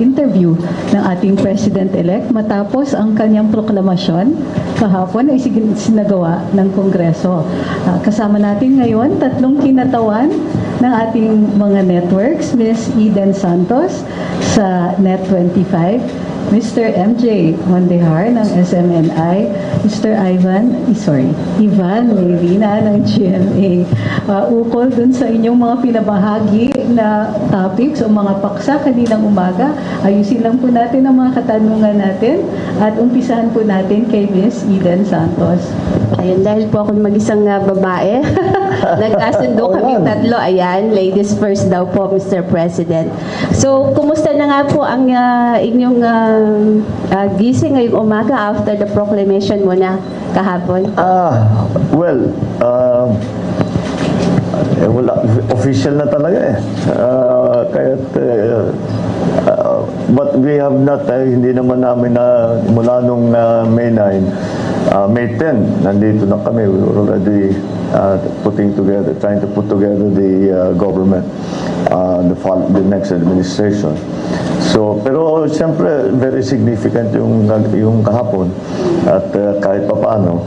Interview ng ating President-elect matapos ang kanyang proklamasyon kahapon ay sinagawa ng Kongreso. Kasama natin ngayon tatlong kinatawan ng ating mga networks, Ms. Eden Santos sa Net25, Mr. MJ Mondehar ng SMNI, Mr. Ivan Medina ng GMA. Ukol dun sa inyong mga pinabahagi na topics o mga paksa kaninang umaga, ayusin lang po natin ang mga katanungan natin at umpisahan po natin kay Ms. Eden Santos. Ayun, dahil po ako mag-isang babae, nagkasundo kami tatlo. Ayan, ladies first daw po, Mr. President. So, kumusta na nga po ang inyong gising ngayong umaga after the proclamation mo na kahapon? Wala, official na talaga eh. But we have not, hindi naman namin na mula nung May 9, May 10, nandito na kami. We were already trying to put together the government, the next administration. So, pero siyempre, very significant yung kahapon. At kahit pa paano,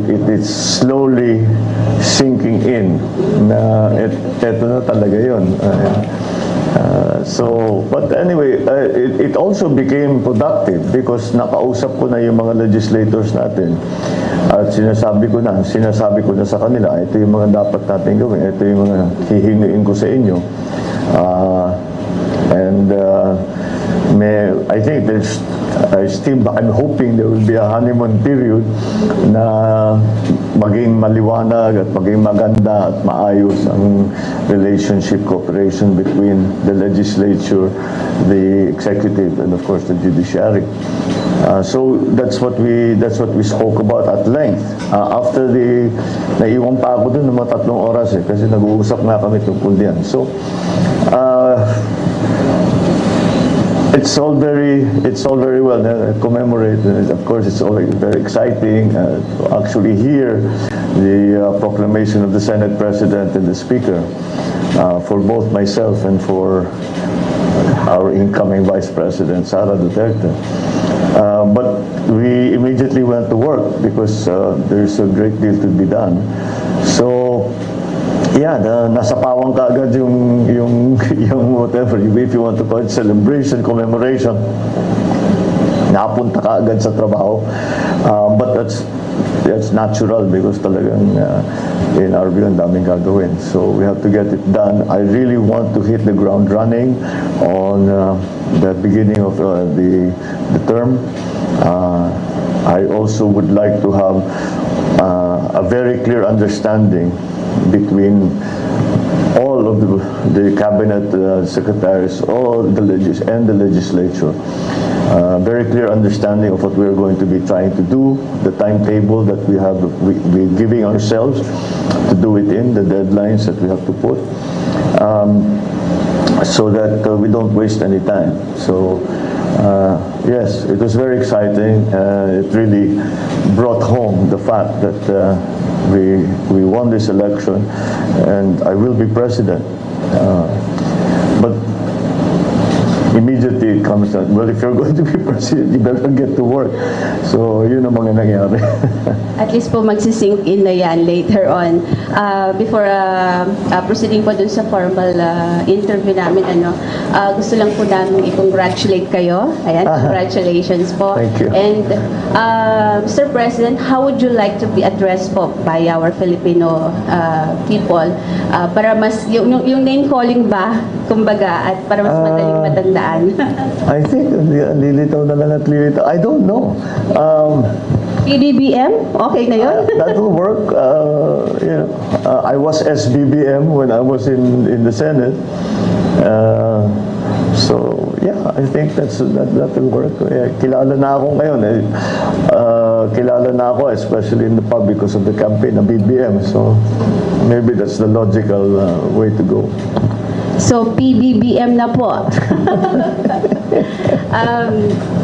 it is slowly sinking in na eto na talaga yun. But anyway, it also became productive because nakausap ko na yung mga legislators natin at sinasabi ko na sa kanila, ito yung mga dapat natin gawin, ito yung mga hihingiin ko sa inyo. I think I'm hoping there will be a honeymoon period na maging maliwanag at maging maganda at maayos ang relationship, cooperation between the legislature, the executive, and of course the judiciary. So that's what we spoke about at length. After naiwan pa ako dun ng mga 3 oras kasi nag-uusap nga kami tungkol diyan. So it's all very well commemorate. Of course, it's all very exciting to actually hear the proclamation of the Senate President and the Speaker for both myself and for our incoming Vice President, Sara Duterte. But we immediately went to work because there's a great deal to be done. So, yeah, nasa pawang kaagad yung whatever, if you want to call it celebration, commemoration, napunta ka agad sa trabaho. But that's natural because talagang in our view, ang daming gagawin. So we have to get it done. I really want to hit the ground running on the beginning of the term. I also would like to have a very clear understanding between all of the cabinet secretaries, all the legislature. Very clear understanding of what we're going to be trying to do, the timetable that we're giving ourselves to do it in, the deadlines that we have to put, so that we don't waste any time. So yes, it was very exciting. It really brought home the fact that we won this election and I will be president. But immediately it comes that, well, if you're going to be president, you better get to work. So, yun ang mga nangyari. At least po magsisink in na yan later on. Before proceeding po dun sa formal interview namin, gusto lang po namin i-congratulate kayo. Ayan, congratulations po. Thank you. And Mr. President, how would you like to be addressed po by our Filipino people? Para mas, yung name calling ba, kumbaga, at para mas madaling matandaan? I think, lilitaw na lang at lilitaw. I don't know. PBBM? Okay na yun? That will work. I was SBBM when I was in the Senate. So, yeah, I think that will work. Kilala na ako ngayon. Kilala na ako, especially in the pub because of the campaign ng BBM. So, maybe that's the logical way to go. So, PBBM na po.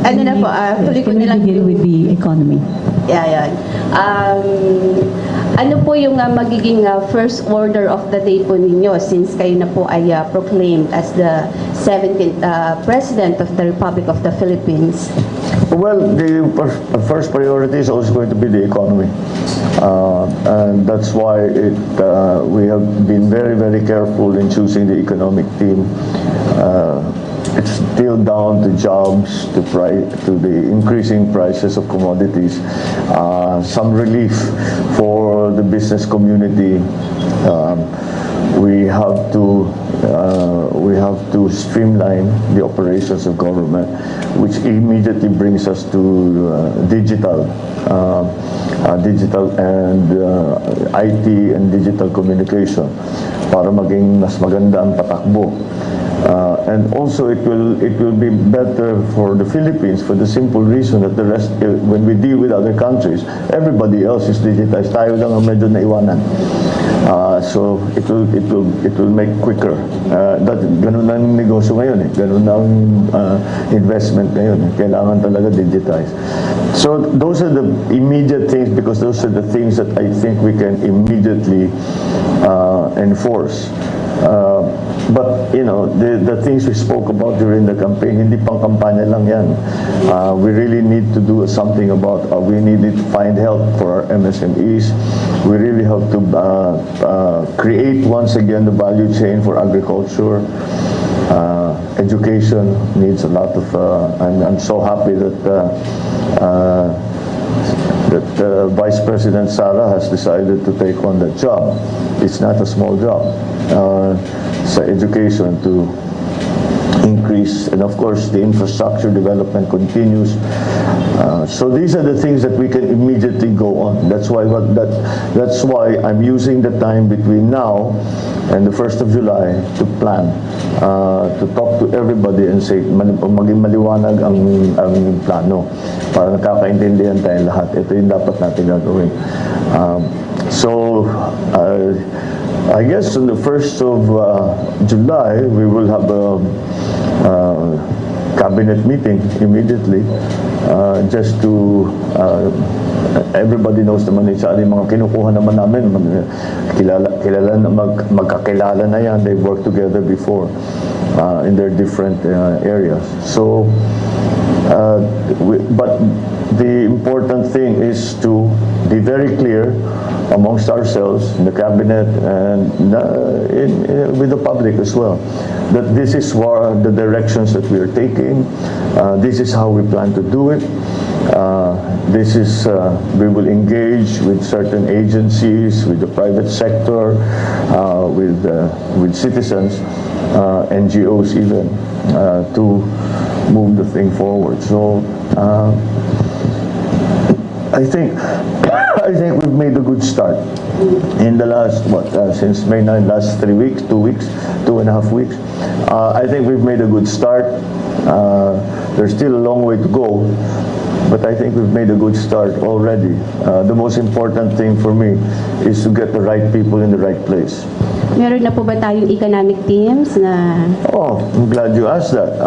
Ano na po, tuloy ko na lang. Begin with the economy. Yeah, yan. Ano po yung magiging first order of the day po ninyo since kayo na po ay proclaimed as the 17th President of the Republic of the Philippines? Well, the first priority is always going to be the economy. And that's why we have been very, very careful in choosing the economic team. It's still down to jobs, to the increasing prices of commodities, some relief for the business community. We have to streamline the operations of government, which immediately brings us to digital and IT and digital communication para maging mas maganda ang patakbo. And also it will be better for the Philippines for the simple reason that the rest, when we deal with other countries, everybody else is digitized. Tayo lang ang medyo naiwanan. So it will make quicker. Ganun na ang negosyo ngayon eh. Ganun na ang investment ngayon eh. Kailangan talaga digitize. So those are the immediate things because those are the things that I think we can immediately enforce. But you know, the things we spoke about during the campaign, hindi pang kampanya lang yan. We really need to do something about, we need to find help for our MSMEs. We really have to create once again the value chain for agriculture. Education needs a lot of, I'm so happy that Vice President Sara has decided to take on that job. It's not a small job. Sa education to increase, and of course the infrastructure development continues. So these are the things that we can immediately go on. That's why I'm using the time between now and the 1st of July to plan, to talk to everybody and say maging maliwanag ang plano para nakakaintindihan tayong lahat. Ito yung dapat natin gagawin. I guess on the 1st of July, we will have a cabinet meeting immediately just to, everybody knows naman yung mga kinukuha naman namin, magkakilala na yan, they worked together before in their different areas. So, but the important thing is to be very clear amongst ourselves in the cabinet and with the public as well, that this is the directions that we are taking. This is how we plan to do it. We will engage with certain agencies, with the private sector, with citizens, NGOs even, to move the thing forward. So I think we've made a good start in the last, since May 9, last 3 weeks, 2 weeks, 2.5 weeks. I think we've made a good start. There's still a long way to go, but I think we've made a good start already. The most important thing for me is to get the right people in the right place. Meron na po ba tayong economic teams na... Oh, I'm glad you asked that.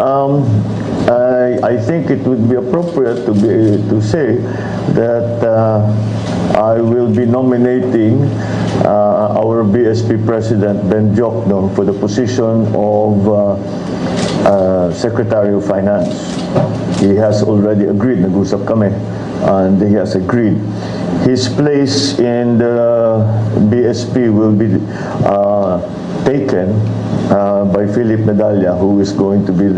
I think it would be appropriate to say that I will be nominating our BSP President Ben Jokno for the position of Secretary of Finance. He has already agreed, nag-usap kami, and he has agreed. His place in the BSP will be taken by Philip Medalla, who is going to be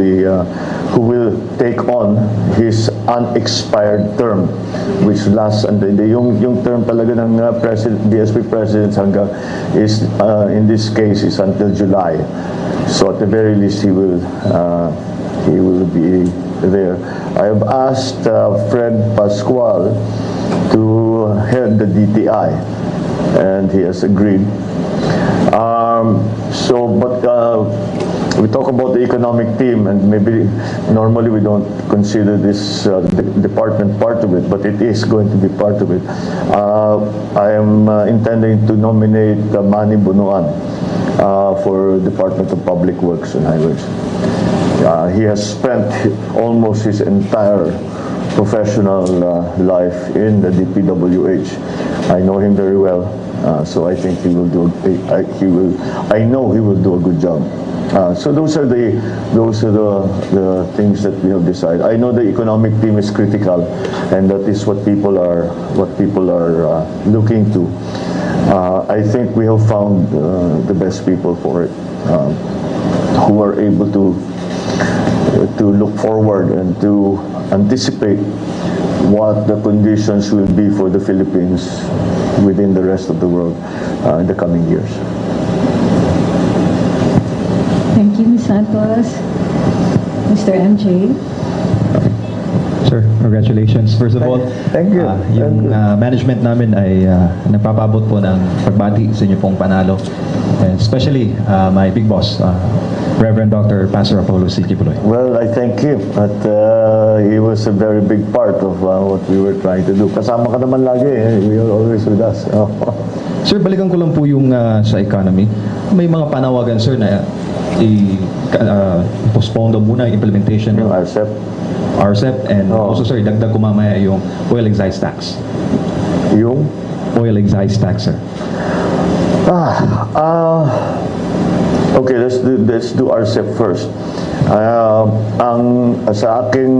who will take on his unexpired term, which lasts until yung term talaga ng BSP president is in this case is until July. So at the very least he will be there. I have asked Fred Pascual to head the DTI, and he has agreed. We talk about the economic team, and maybe normally we don't consider this department part of it, but it is going to be part of it. I am intending to nominate Manny Bunuan for Department of Public Works and Highways. He has spent almost his entire professional life in the DPWH. I know him very well. So I think he will do. I know he will do a good job. So those are the things that we have decided. I know the economic team is critical, and that is what people are looking to. I think we have found the best people for it, who are able to look forward and to anticipate what the conditions will be for the Philippines within the rest of the world in the coming years. Thank you, Ms. Santos. Mr. MJ. Sir, congratulations. First of all, Thank you. Yung management namin ay nagpapabot po ng pagbati sa inyo pong panalo. And especially my big boss, Reverend Dr. Pastor Apollo C. Kibuloy. Well, I thank him. At he was a very big part of what we were trying to do. Kasama ka naman lagi. You are always with us. Sir, balikan ko lang po yung sa economy. May mga panawagan, sir, na i-postpone daw muna yung implementation ng Yung RCEP. RCEP, and also, sir, dagdag ko mamaya yung oil excise tax. Yung? Oil excise tax, sir. Okay, let's do RCEP first. Sa aking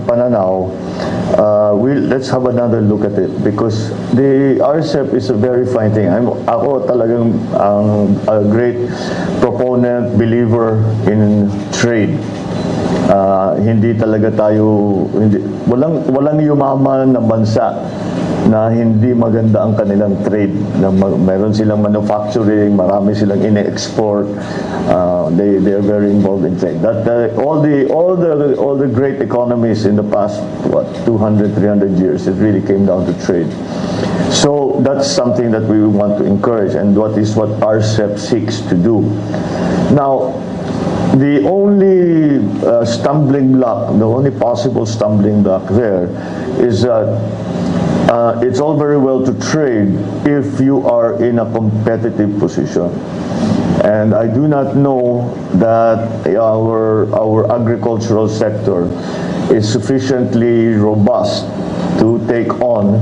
pananaw, let's have another look at it, because the RCEP is a very fine thing. Ako talagang a great proponent, believer in trade. Hindi talaga tayo, walang yumaman na bansa na hindi maganda ang kanilang trade. Meron silang manufacturing, marami silang ine-export. They are very involved in trade. All the great economies in the past 200, 300 years, it really came down to trade. So that's something that we want to encourage, and what RCEP seeks to do. Now, the only stumbling block, the only possible stumbling block there is that it's all very well to trade if you are in a competitive position. And I do not know that our agricultural sector is sufficiently robust to take on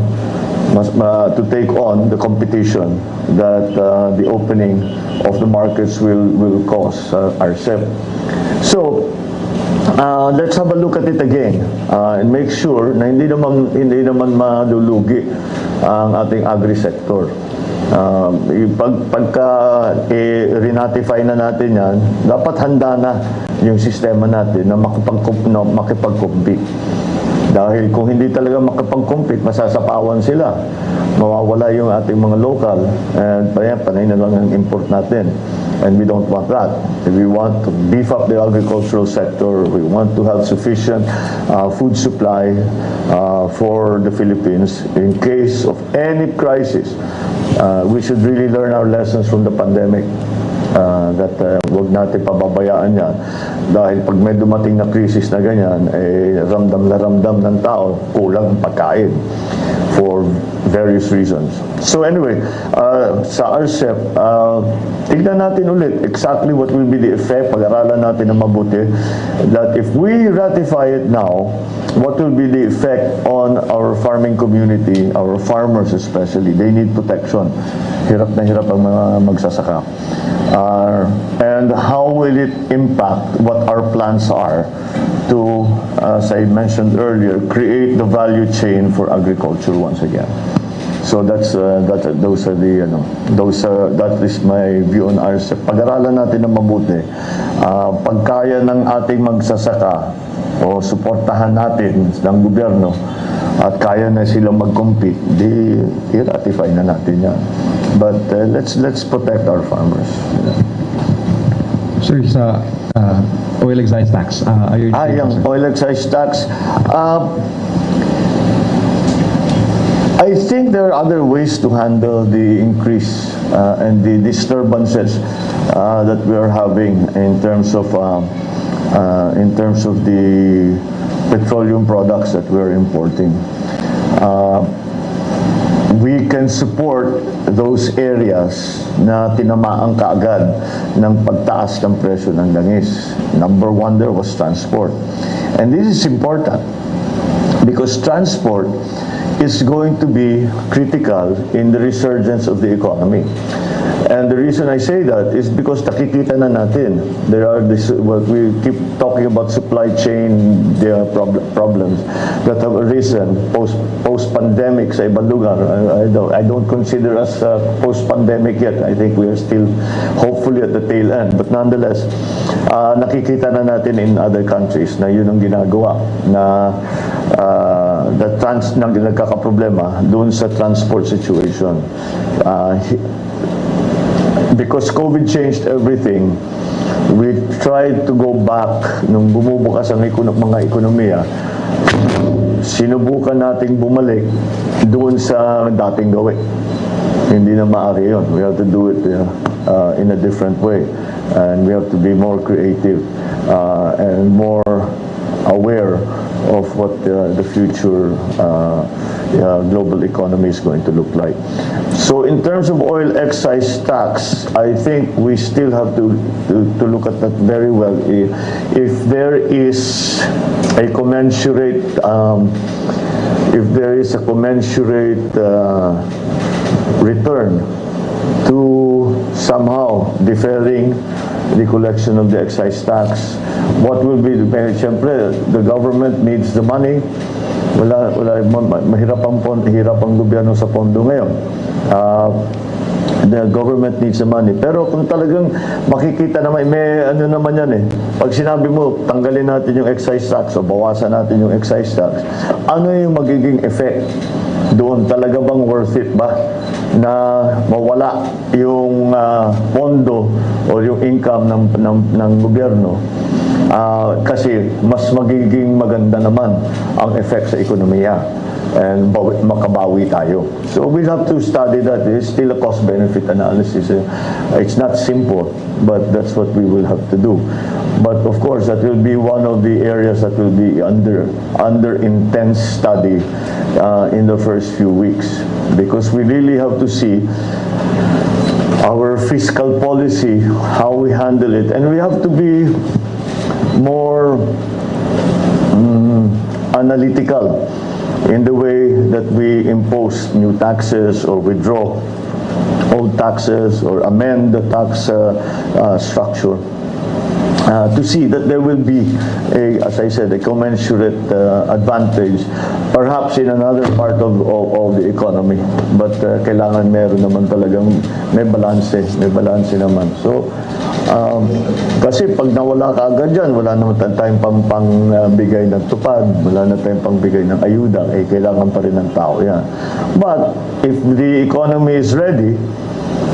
the competition that the opening of the markets will cause RCEP. So let's have a look at it again and make sure na hindi naman malulugi ang ating agri-sector. Pagka rinatify na natin yan, dapat handa na yung sistema natin na makipag-compete. Dahil kung hindi talaga makipag-compete, masasapawan sila. Mawawala yung ating mga local, and panay na lang ang import natin. And we don't want that. We want to beef up the agricultural sector. We want to have sufficient food supply for the Philippines in case of any crisis. We should really learn our lessons from the pandemic. That wag natin pababayaan yan. Dahil pag may dumating na krisis na ganyan, ramdam na ramdam ng tao, kulang pagkain for various reasons. So anyway, sa RCEP, tignan natin ulit exactly what will be the effect, pag-aralan natin na mabuti, that if we ratify it now, what will be the effect on our farming community, our farmers especially. They need protection. Hirap na hirap ang mga magsasaka. And how will it impact what our plans are to, as I mentioned earlier, create the value chain for agriculture once again. So that is my view on RCEP. Pag-aralan natin na mabuti. Pagkaya ng ating magsasaka o suportahan natin ng gobyerno at kaya na silang mag-compete, i-ratify na natin yan. But let's protect our farmers. Sir, sa oil excise tax, yung oil excise tax, I think there are other ways to handle the increase and the disturbances that we are having in terms of the petroleum products that we are importing. We can support those areas na tinamaan kaagad ng pagtaas ng presyo ng langis. Number one there was transport. And this is important because transport is going to be critical in the resurgence of the economy. And the reason I say that is because nakikita na natin, there are this, what we keep talking about supply chain problems that have arisen post-pandemic sa ibang lugar. I don't consider us post-pandemic yet. I think we are still hopefully at the tail end. But nonetheless, nakikita na natin in other countries na yun ang ginagawa, na nagkakaproblema doon sa transport situation. Because COVID changed everything, we tried to go back nung bumubukas ang mga ekonomiya. Sinubukan nating bumalik doon sa dating gawin. Hindi na maaari yun. We have to do it in a different way. And we have to be more creative and more aware of what the future global economy is going to look like. So in terms of oil excise tax, I think we still have to look at that very well. If there is a commensurate return to somehow deferring the collection of the excise tax, what will be siyempre, the government needs the money. Mahirap ang gobyerno sa pondo ngayon. The government needs the money. Pero kung talagang makikita naman, may ano naman yan eh. Pag sinabi mo, tanggalin natin yung excise tax o bawasan natin yung excise tax, ano yung magiging effect doon? Talaga bang worth it ba na mawala yung pondo o yung income ng gobyerno? Kasi mas magiging maganda naman ang effect sa ekonomiya and makabawi tayo. So we'll have to study that. It's still a cost-benefit analysis. It's not simple, but that's what we will have to do. But of course, that will be one of the areas that will be under intense study in the first few weeks, because we really have to see our fiscal policy, how we handle it, and we have to be more analytical in the way that we impose new taxes or withdraw old taxes or amend the tax structure to see that there will be, as I said, a commensurate advantage perhaps in another part of the economy. But kailangan meron naman talagang may balance naman. So kasi pag nawala ka agad dyan, wala naman tayong pangbigay ng tupad, wala na tayong pangbigay ng ayuda, kailangan pa rin ng tao yan. But if the economy is ready,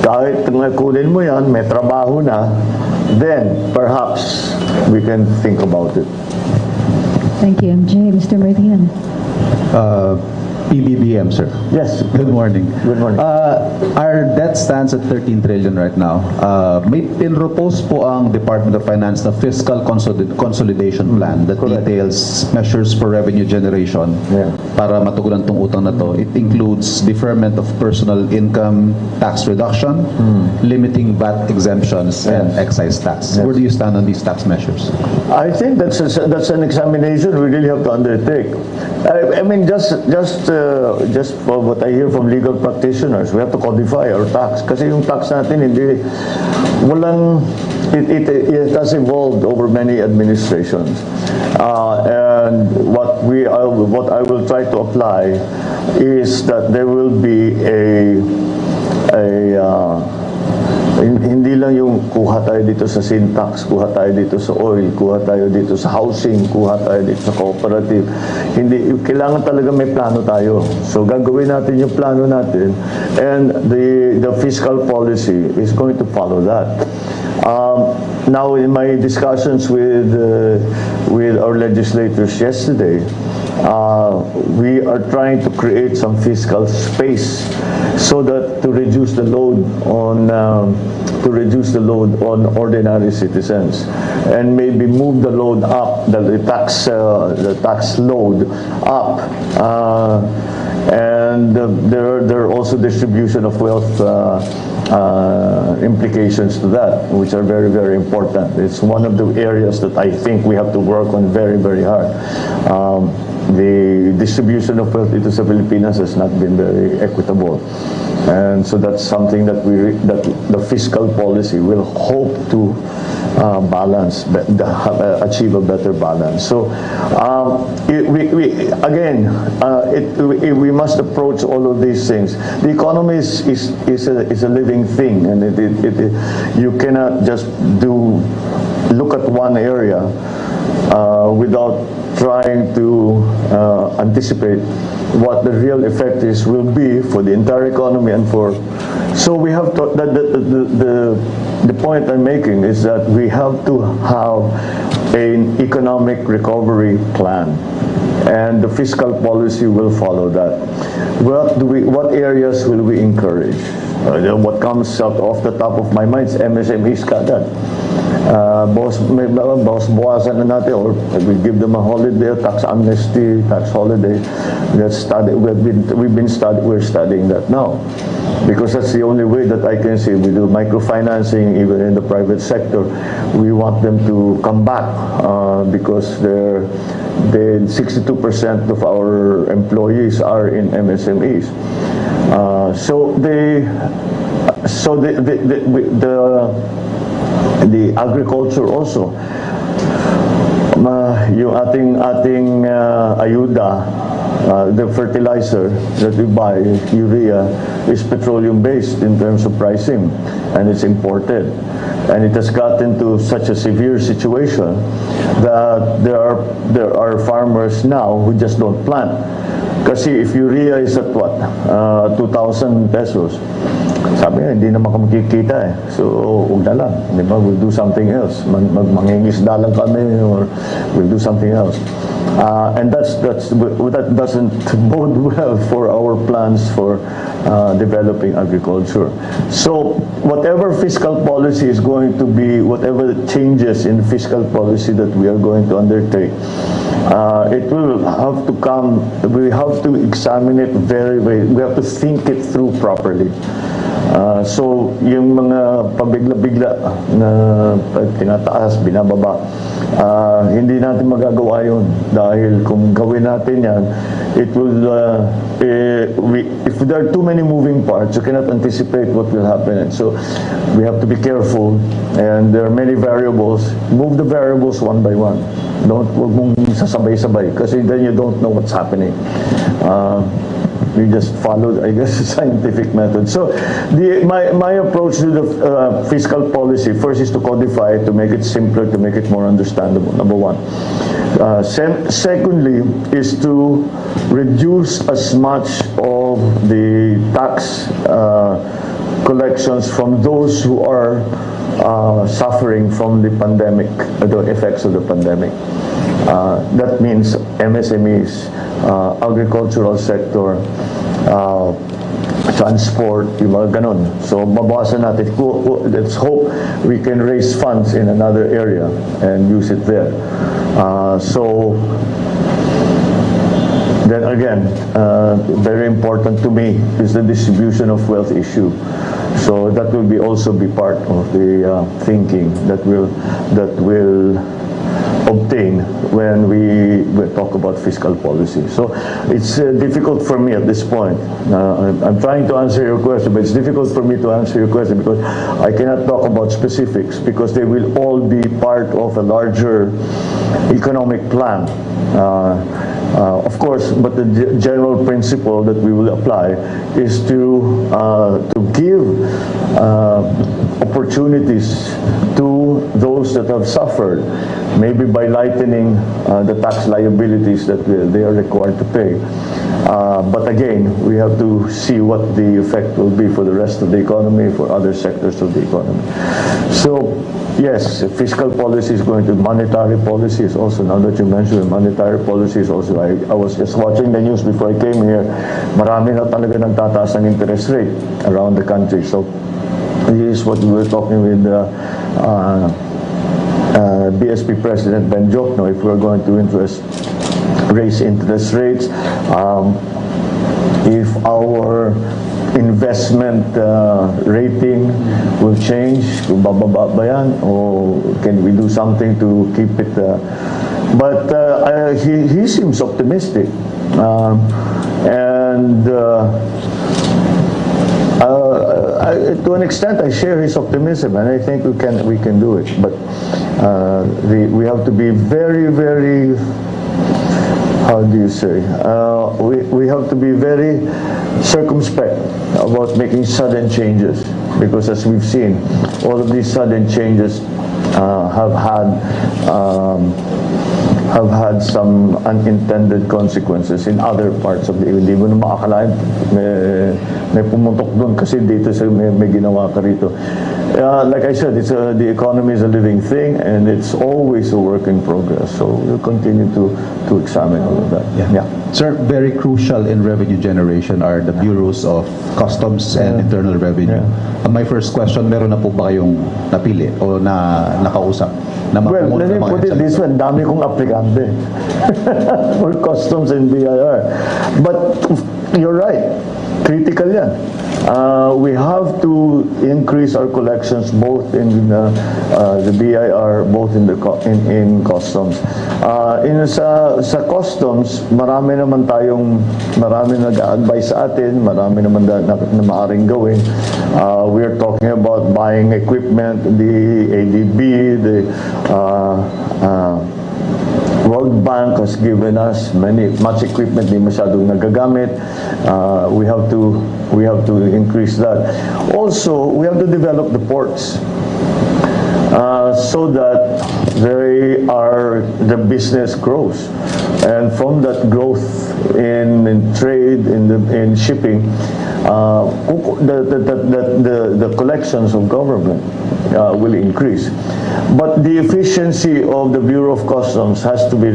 kahit kunin mo yan, may trabaho na, then perhaps we can think about it. Thank you, MJ. Mr. Meridian. PBBM, sir. Yes. Good morning. Good morning. Our debt stands at 13 trillion right now. May pinropose po ang Department of Finance na fiscal consolidation plan that Correct. details measures for revenue generation para matugunan tong utang na to. It includes deferment of personal income tax reduction, limiting VAT exemptions, and excise tax. Yes. Where do you stand on these tax measures? I think that's an examination we really have to undertake. I mean, just for what I hear from legal practitioners, we have to codify our tax. Kasi yung tax natin, it has evolved over many administrations. And what I will try to apply is that there will be hindi lang yung kuha tayo dito sa sin tax, kuha tayo dito sa oil, kuha tayo dito sa housing, kuha tayo dito sa cooperative. Hindi, kailangan talaga may plano tayo. So gagawin natin yung plano natin, and the fiscal policy is going to follow that. Now in my discussions with our legislators yesterday, we are trying to create some fiscal space so that to reduce the load on ordinary citizens, and maybe move the load up, the tax load up, and there are also distribution of wealth implications to that, which are very, very important. It's one of the areas that I think we have to work on very, very hard. the distribution of wealth into sa Pilipinas has not been very equitable. And so that's something that that the fiscal policy will hope to balance, achieve a better balance. So we must approach all of these things. The economy is a living thing, and you cannot just look at one area without trying to anticipate what the real effect will be for the entire economy and for. So we have to. The point I'm making is that we have to have an economic recovery plan, and the fiscal policy will follow that. What areas will we encourage? What comes out off the top of my mind is MSMEs kagad. Bawasan na natin, or we give them a holiday, tax amnesty, tax holiday. We're studying that now, because that's the only way that I can see. We do microfinancing even in the private sector. We want them to come back because the 62% of our employees are in MSMEs. The agriculture also, yung ating ayuda, the fertilizer that we buy, urea, is petroleum-based in terms of pricing, and it's imported. And it has gotten to such a severe situation that there are farmers now who just don't plant. Kasi if urea is at what? 2,000 pesos. Sabi niya, hindi naman kami kikita eh. So, huwag na lang. Di ba? We'll do something else. Mangingisda lang kami, or we'll do something else. And that doesn't bode well for our plans for developing agriculture. So, whatever fiscal policy is going to be, whatever changes in fiscal policy that we are going to undertake, it will have to come, we have to examine it we have to think it through properly. So, yung mga pabigla-bigla na tinataas, binababa, hindi natin magagawa yun. Dahil kung gawin natin yan, it will, if there are too many moving parts, you cannot anticipate what will happen. And so, we have to be careful, and there are many variables. Move the variables one by one. Huwag mong sasabay-sabay, kasi then you don't know what's happening. We just followed, I guess, the scientific method. So, my approach to the fiscal policy, first is to codify it, to make it simpler, to make it more understandable, number one. Secondly, is to reduce as much of the tax collections from those who are suffering from the pandemic, the effects of the pandemic. That means MSMEs, agricultural sector, transport, yung mga ganon. So, mabawasan natin. Let's hope we can raise funds in another area and use it there. So, then again, very important to me is the distribution of wealth issue. So, that will also be part of the thinking that will obtain when we talk about fiscal policy. So it's difficult for me at this point. I'm trying to answer your question, but it's difficult for me to answer your question because I cannot talk about specifics, because they will all be part of a larger economic plan. Of course, but the general principle that we will apply is to give opportunities to those that have suffered, maybe by lightening the tax liabilities that they are required to pay. But again, we have to see what the effect will be for the rest of the economy, for other sectors of the economy. So, yes, fiscal policy is going to, monetary policy is also, now that you mentioned monetary policy is also, I was just watching the news before I came here, marami na talaga nagtataas ng interest rate around the country. So, this is what we were talking with BSP President Ben Jokno, if we're going to raise interest rates, if our investment rating will change, kung bababa ba yan, or can we do something to keep it But he seems optimistic, and to an extent, I share his optimism, and I think we can do it. But we have to be very, very, how do you say? We have to be very circumspect about making sudden changes, because as we've seen, all of these sudden changes have had some unintended consequences in other parts of the hindi mo na maakalain may pumuntok doon kasi dito may ginawa ka rito. Like I said, the economy is a living thing, and it's always a work in progress, so we'll continue to examine all of that. Yeah. Sir, very crucial in revenue generation are the bureaus of customs and internal revenue. My first question, meron na po ba kayong napili o nakausap? Well, let me put it this way, dami kong aplikante for customs and BIR. But you're right, critical yan. We have to increase our collections both in the BIR, both in customs. Sa customs, marami nag-a-advise sa atin, marami naman na maaaring gawin. We're talking about buying equipment, the ADB, the World Bank has given us much equipment di masyadong nagagamit. We have to increase that. Also, we have to develop the ports so that the business grows, and from that growth in trade, in shipping, the collections of government will increase. But the efficiency of the Bureau of Customs has to be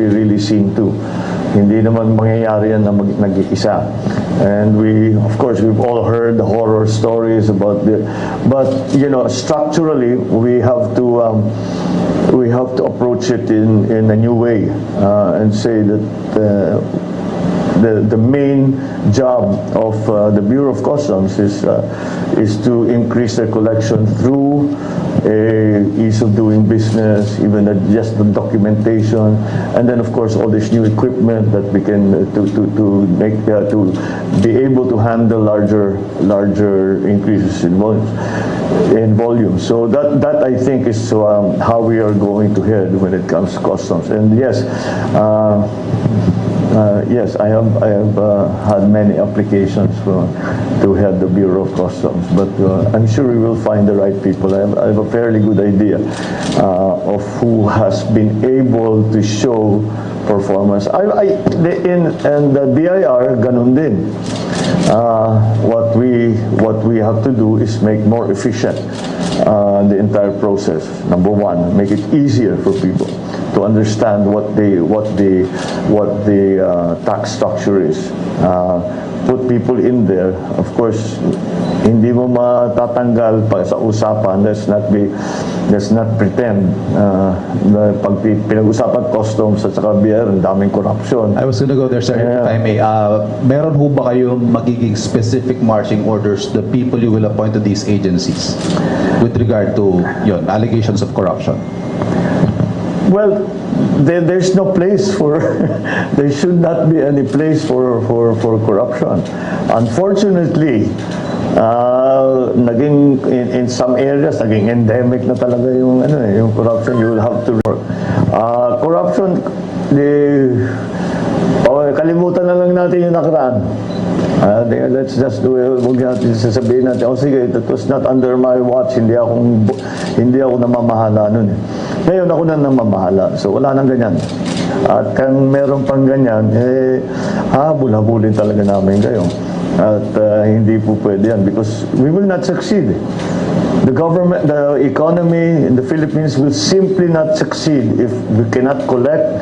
really seen too. Hindi naman mangyayari yan na nag-iisa. And of course, we've all heard the horror stories about but structurally, we have to approach it in a new way, and say that the main job of the Bureau of Customs is to increase their collection through ease of doing business, even just the documentation, and then of course all this new equipment that we can to be able to handle larger increases in volume. So that I think is how we are going to head when it comes to customs. And yes. Yes, I have had many applications to head the Bureau of Customs, but I'm sure we will find the right people. I have a fairly good idea of who has been able to show performance. In the BIR, ganun din. What we have to do is make more efficient the entire process. Number one, make it easier for people to understand what the tax structure is. Put people in there. Of course, hindi mo matatanggal pa sa usapan. Let's not pretend na pag pinag-usapan customs at saka BIR, ang daming corruption. I was going to go there, sir, if I may. Meron ho ba kayong magiging specific marching orders the people you will appoint to these agencies with regard to allegations of corruption? Well, there's no place for, there should not be any place for corruption. Unfortunately, naging in some areas naging endemic na talaga yung corruption. You will have to work. Corruption, kalimutan na lang natin yung nakaraan. Let's just do it. Huwag natin sasabihin natin, sige, that was not under my watch. Hindi ako namamahala nun. Ngayon ako na namamahala. So wala nang ganyan. At kung meron pang ganyan, habul-habulin talaga namin kayo. At hindi po pwede yan because we will not succeed. The government, the economy in the Philippines will simply not succeed if we cannot collect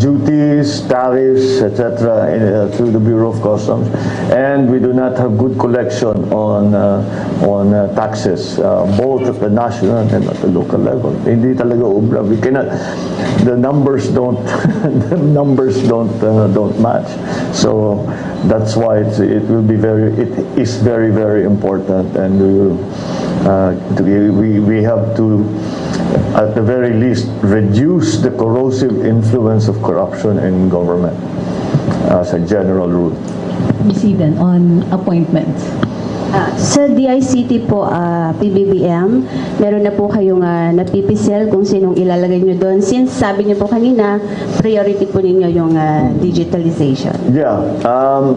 duties, tariffs, etc. Through the Bureau of Customs, and we do not have good collection on taxes, both at the national and at the local level. Hindi talaga obra. We cannot. The numbers don't. The numbers don't match. So that's why it is very, very important, and we have to at the very least, reduce the corrosive influence of corruption in government as a general rule. Ms. Eden, on appointments. Sa DICT po, PBBM, meron na po kayong napipisil kung sinong ilalagay nyo doon. Since sabi niyo po kanina, priority po ninyo yung digitalization. Yeah,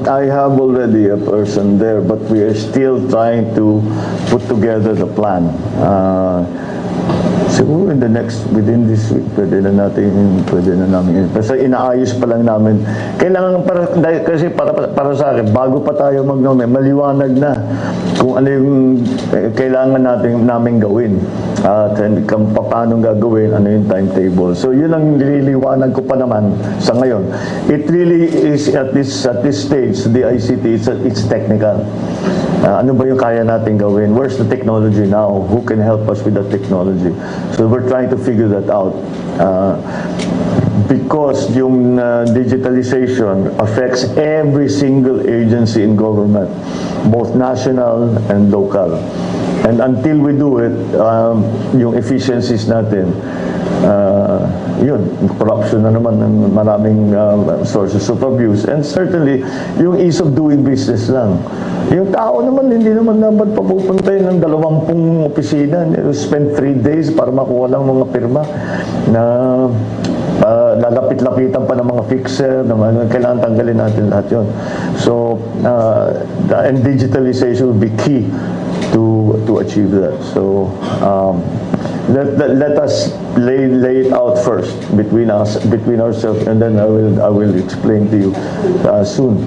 I have already a person there, but we are still trying to put together the plan. Siguro within this week, pwede na namin. Kasi inaayos pa lang namin. Kailangan kasi para sa akin, bago pa tayo maliwanag na kung ano yung kailangan namin gawin. At paano gagawin, ano yung timetable. So yun ang nililiwanag ko pa naman sa ngayon. It really is at this stage, the ICT, it's technical. Ano ba yung kaya natin gawin? Where's the technology now? Who can help us with the technology? So we're trying to figure that out. Because yung digitalization affects every single agency in government, both national and local. And until we do it, yung efficiencies natin, yun, corruption na naman ng maraming sources of abuse. And certainly, yung ease of doing business lang. Yung tao naman, hindi naman dapat papupuntay ng 20 opisina. You spend 3 days para makuha lang mga pirma na lalapit-lapitan pa ng mga fixer, kailangan tanggalin natin lahat yun. So, and digitalization will be key to achieve that. So, let us lay it out first between ourselves, and then I will explain to you soon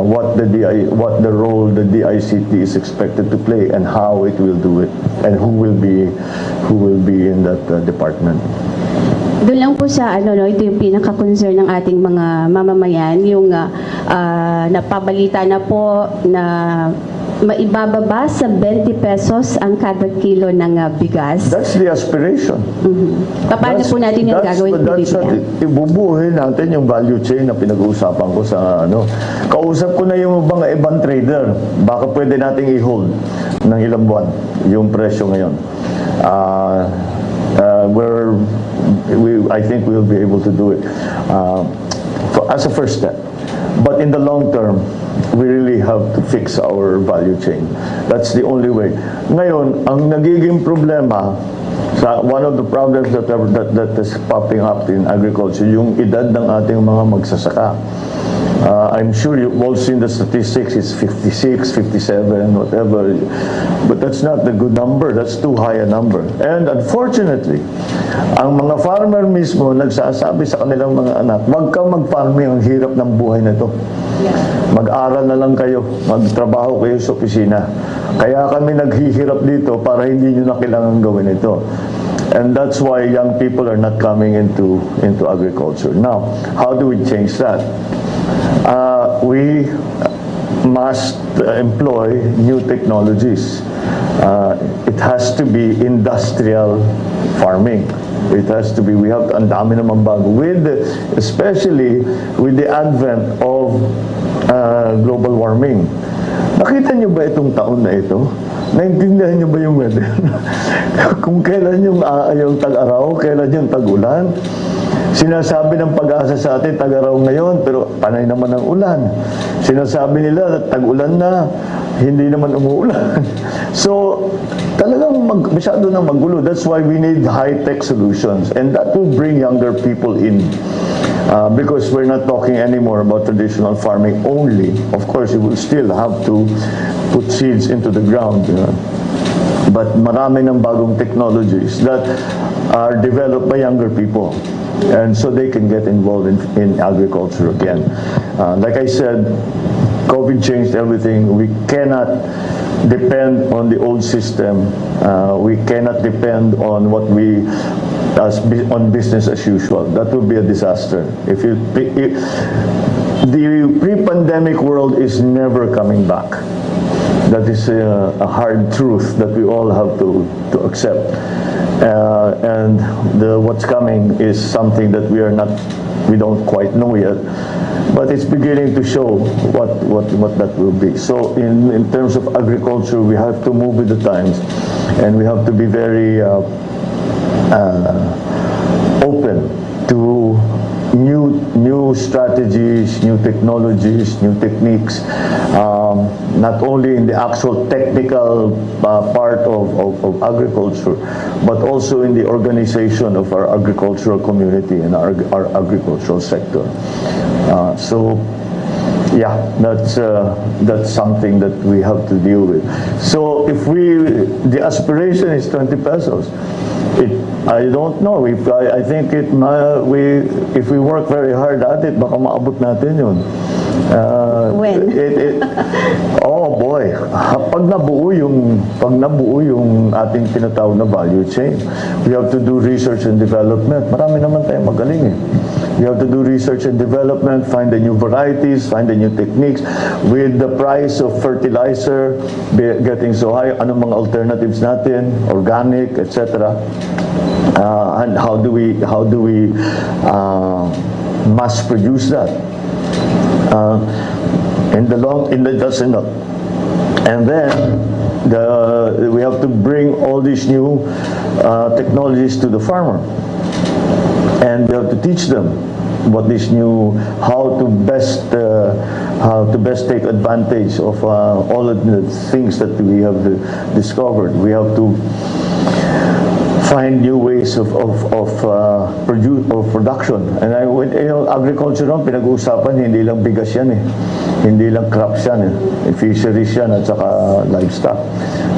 what the role the DICT is expected to play and how it will do it, and who will be in that department. Doon lang po sa ito yung pinaka-concern ng ating mga mamamayan, yung napabalita na po na maibababa sa 20 pesos ang kada kilo ng bigas. That's the aspiration. Paano po natin yung gagawin po dito? Ibubuhin natin yung value chain na pinag-uusapan ko sa Kausap ko na yung mga ibang trader. Baka pwede nating i-hold ng ilang buwan yung presyo ngayon. I think we'll be able to do it as a first step. But in the long term, we really have to fix our value chain. That's the only way. Ngayon, ang nagiging problema, one of the problems that is popping up in agriculture, yung edad ng ating mga magsasaka. I'm sure you've all seen the statistics, it's 56, 57, whatever. But that's not the good number, that's too high a number. And unfortunately, ang mga farmer mismo nagsasabi sa kanilang mga anak, wag kang mag-farming, ang hirap ng buhay na ito. Mag-aral na lang kayo, magtrabaho kayo sa opisina. Kaya kami naghihirap dito para hindi nyo na kailangan gawin ito. And that's why young people are not coming into agriculture. Now, how do we change that? We must employ new technologies. It has to be industrial farming. It has to be, ang dami naman bago, especially with the advent of global warming. Nakita niyo ba itong taon na ito? Naintindihan niyo ba yung weather? Kung kailan yung tag-araw, kailan yung tag-ulan. Sinasabi ng Pag-asa sa atin, tag-araw ngayon, pero panay naman ang ulan. Sinasabi nila, tag-ulan na, hindi naman umuulan. So, talagang masyado nang magulo. That's why we need high-tech solutions. And that will bring younger people in. Because we're not talking anymore about traditional farming only. Of course, you will still have to put seeds into the ground. But marami ng bagong technologies that are developed by younger people. And so they can get involved in agriculture again. Like I said, COVID changed everything. We cannot depend on the old system. We cannot depend on on business as usual. That would be a disaster. The pre-pandemic world is never coming back. That is a hard truth that we all have to accept. And what's coming is something that we don't quite know yet, but it's beginning to show what that will be. So in terms of agriculture, we have to move with the times, and we have to be very open to new strategies, new technologies, new techniques, not only in the actual technical part of agriculture, but also in the organization of our agricultural community and our agricultural sector. So, yeah, that's something that we have to deal with. So if the aspiration is 20 pesos, I don't know. I think if we work very hard at it, baka maabot natin yun. When? Oh boy, pag nabuo yung ating tinatawag na value chain, we have to do research and development. Marami naman tayong magaling eh. We have to do research and development, find the new varieties, find the new techniques. With the price of fertilizer getting so high, anong mga alternatives natin, organic, etc. And how do we mass produce that? And then we have to bring all these new technologies to the farmer, and we have to teach them what this new, how to best take advantage of all of the things that we have discovered. We have to find new ways of production. And agriculture naman, pinag-uusapan, hindi lang bigas yan eh. Hindi lang crops yan eh. Fisheries yan at saka livestock.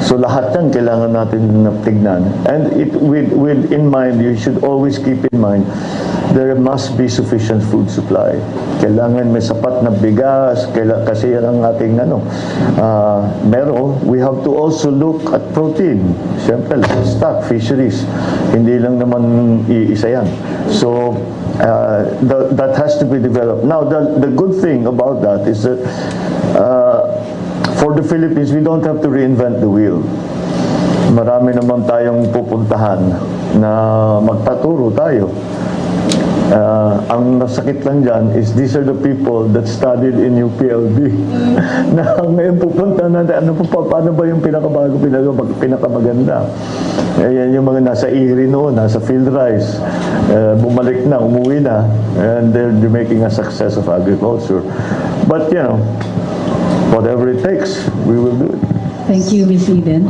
So lahat yan kailangan natin tignan. And with in mind, you should always keep in mind, there must be sufficient food supply. Kailangan may sapat na bigas, kasi yan ang ating we have to also look at protein. Siyempre, livestock, fisheries. Hindi lang naman iisa yan. So, that has to be developed. Now, the good thing about that is that for the Philippines, we don't have to reinvent the wheel. Marami naman tayong pupuntahan na magtaturo tayo. Ang nasakit lang dyan is these are the people that studied in UPLB. Na ngayon pupunta natin, paano ba yung pinakabago, pinakamaganda? Yan yung mga nasa IRI noon, nasa field rice, bumalik na, umuwi na, and they're making a success of agriculture. But, whatever it takes, we will do it. Thank you, Ms. Eden.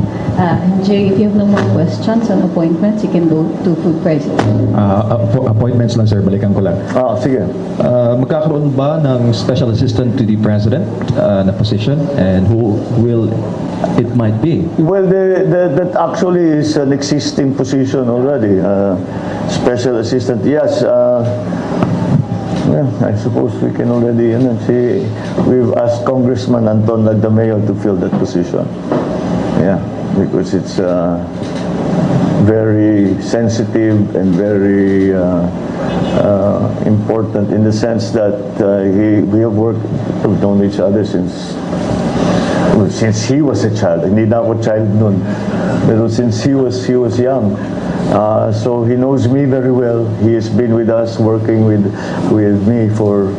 Jay, if you have no more questions on appointments, you can go to food prices. Appointments lang, sir. Balikan ko lang. Sige. Magkakaroon ba ng special assistant to the president na position, and who will it might be? Well, that actually is an existing position already. Special assistant, yes. Yeah, I suppose we can already, we've asked Congressman Anton Lagdameo to fill that position. Yeah, because it's very sensitive and very important in the sense that we have we've known each other since he was a child. Hindi na ako child noon, pero since he was young. So he knows me very well. He has been with us, working with me for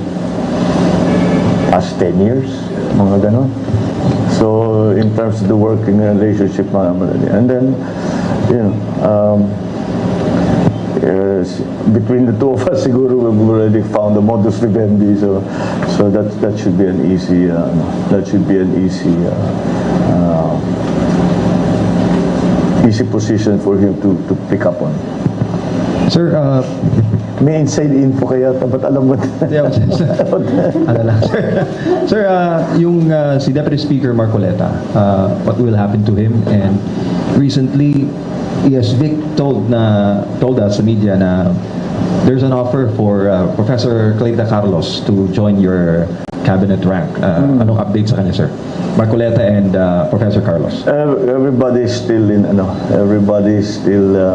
past 10 years, mga ganon. So in terms of the working relationship, and then, between the two of us, siguro we've already found the modus vivendi. So that should be an easy easy position for him to pick up on. Sir, may inside info kaya, ba't alam mo? ano lang, sir. Sir, yung si Deputy Speaker Marcoleta, what will happen to him? And recently, Vic told us sa media na there's an offer for Professor Clayta Carlos to join your cabinet rank. Anong update sa kanya, sir? Marcoleta and Professor Carlos. Everybody's still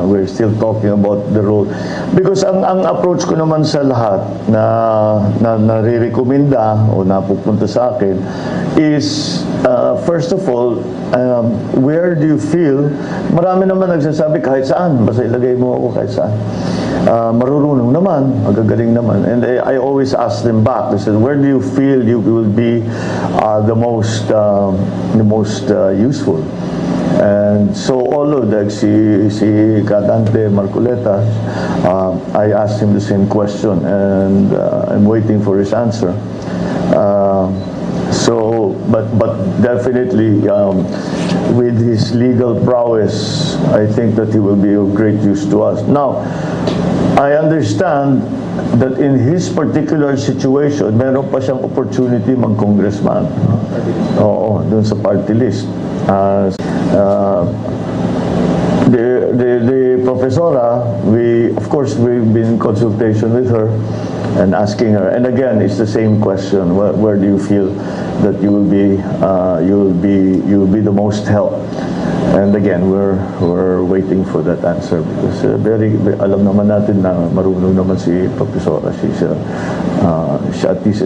we're still talking about the role. Because ang approach ko naman sa lahat na nare-recommenda o napupunta sa akin is, first of all, where do you feel, marami naman nagsasabi kahit saan, basta ilagay mo ako kahit saan. Marurunong naman, magagaling naman. And I always ask them back, I said, where do you feel you will be the most useful? And so although like si Kadante Marcoleta, I asked him the same question, and I'm waiting for his answer. But definitely, with his legal prowess, I think that he will be of great use to us. Now, I understand that in his particular situation, meron pa siyang opportunity mag-congressman. Oo, dun sa party list. The professora, of course, we've been in consultation with her and asking her, and again, it's the same question: where do you feel that you will be the most help? And again, we're waiting for that answer, because alam naman natin na marunong naman si Professora. She's at least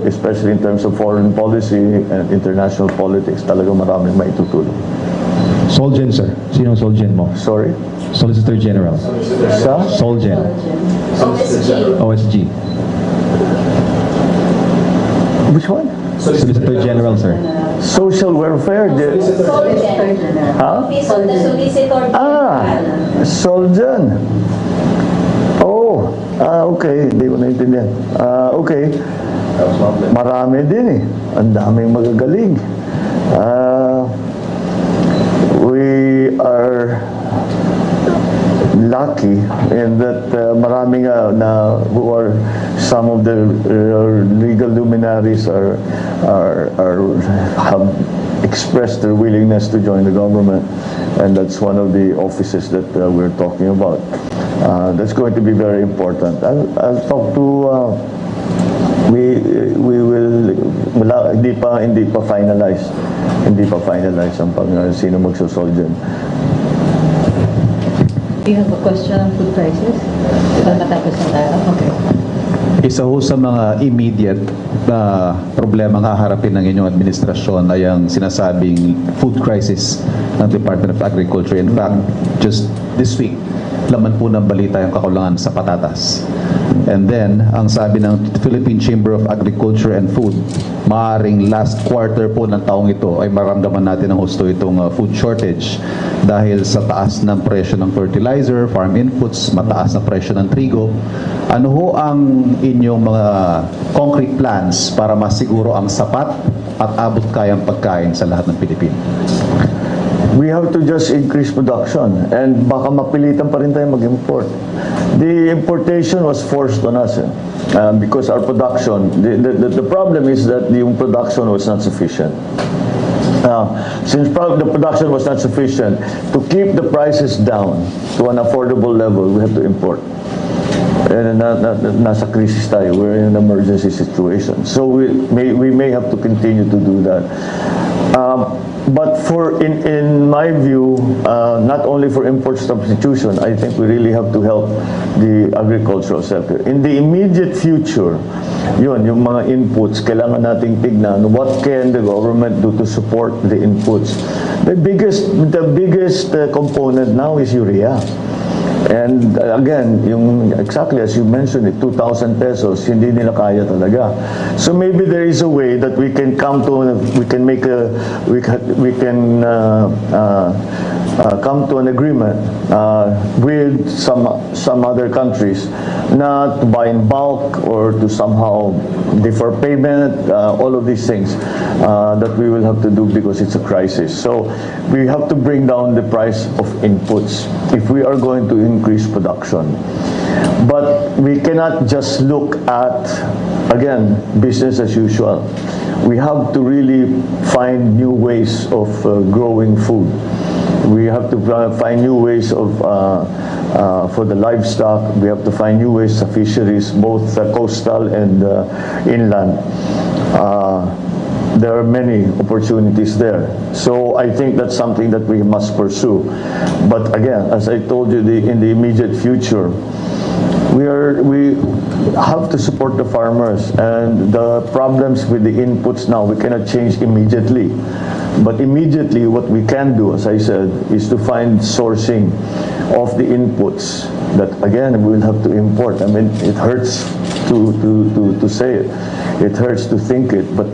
especially in terms of foreign policy and international politics, talaga maraming maitutulong. Solgen, sir. Sino ang Solgen mo? Sorry? Solicitor General. Sa? Solgen. OSG. Which one? Solicitor General, sir. Social welfare. Huh? Solgen. Oh, okay. Hindi ko naintindihan. Okay. Marami din eh. Ang daming magagaling. We are lucky in that marami nga na who are some of the legal luminaries have expressed their willingness to join the government, and that's one of the offices that we're talking about. That's going to be very important. I'll talk to we will hindi pa finalized ang sino magsosoldier. Do you have a question on food prices? Ito matapos na tayo. Okay. Isa ho sa mga immediate na problema nga harapin ng inyong administrasyon ay ang sinasabing food crisis ng Department of Agriculture. In fact, just this week, laman po ng balita yung kakulangan sa patatas. And then, ang sabi ng Philippine Chamber of Agriculture and Food, maaaring last quarter po ng taong ito ay maramdaman natin ng husto itong food shortage dahil sa taas ng presyo ng fertilizer, farm inputs, mataas na presyo ng trigo. Ano ho ang inyong mga concrete plans para masiguro ang sapat at abot kayang pagkain sa lahat ng Pilipino? We have to just increase production, and baka mapilitan pa rin tayo mag-import. The importation was forced on us because our production, the problem is that the production was not sufficient. Since the production was not sufficient, to keep the prices down to an affordable level, we have to import. And nasa crisis tayo, we're in an emergency situation. So we may have to continue to do that. But in my view, not only for import substitution, I think we really have to help the agricultural sector. In the immediate future, yung mga inputs, kailangan nating tignan what can the government do to support the inputs. The biggest component now is urea. And again, exactly as you mentioned, 2,000 pesos, hindi nila kaya talaga. So maybe there is a way that we can come to an agreement with some other countries, not to buy in bulk or to somehow defer payment, all of these things that we will have to do because it's a crisis. So we have to bring down the price of inputs if we are going to increase production. But we cannot just look at, again, business as usual. We have to really find new ways of growing food. We have to find new ways for the livestock. We have to find new ways of fisheries, both coastal and inland. There are many opportunities there. So I think that's something that we must pursue. But again, as I told you, in the immediate future, we have to support the farmers, and the problems with the inputs now we cannot change immediately. But immediately what we can do, as I said, is to find sourcing of the inputs that again we will have to import. I mean, it hurts to say it. It hurts to think it, but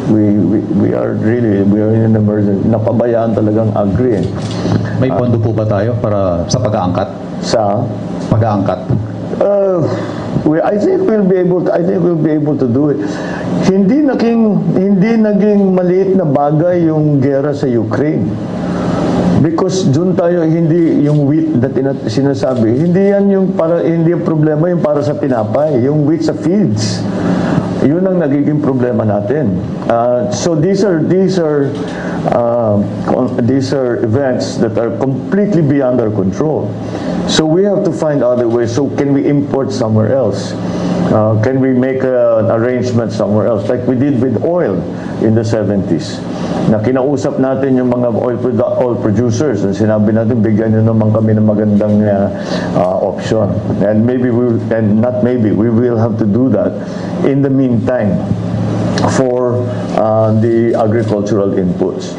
we are in an emergency. Napabayaan talagang agri. May pondo po ba tayo para sa pag-aangkat? Sa Pag-aangkat. I think we'll be able to do it. Hindi naging maliit na bagay yung gera sa Ukraine. Because doon tayo, hindi yung wheat na sinasabi, hindi yung problema yung para sa tinapay, yung wheat sa fields. Yun ang nagiging problema natin. So these are events that are completely beyond our control. So we have to find other ways. So can we import somewhere else? Can we make an arrangement somewhere else? Like we did with oil in the 70s. Na kinausap natin yung mga oil producers and sinabi natin bigyan nyo naman kami ng magandang option. And we will have to do that in the meantime for the agricultural inputs.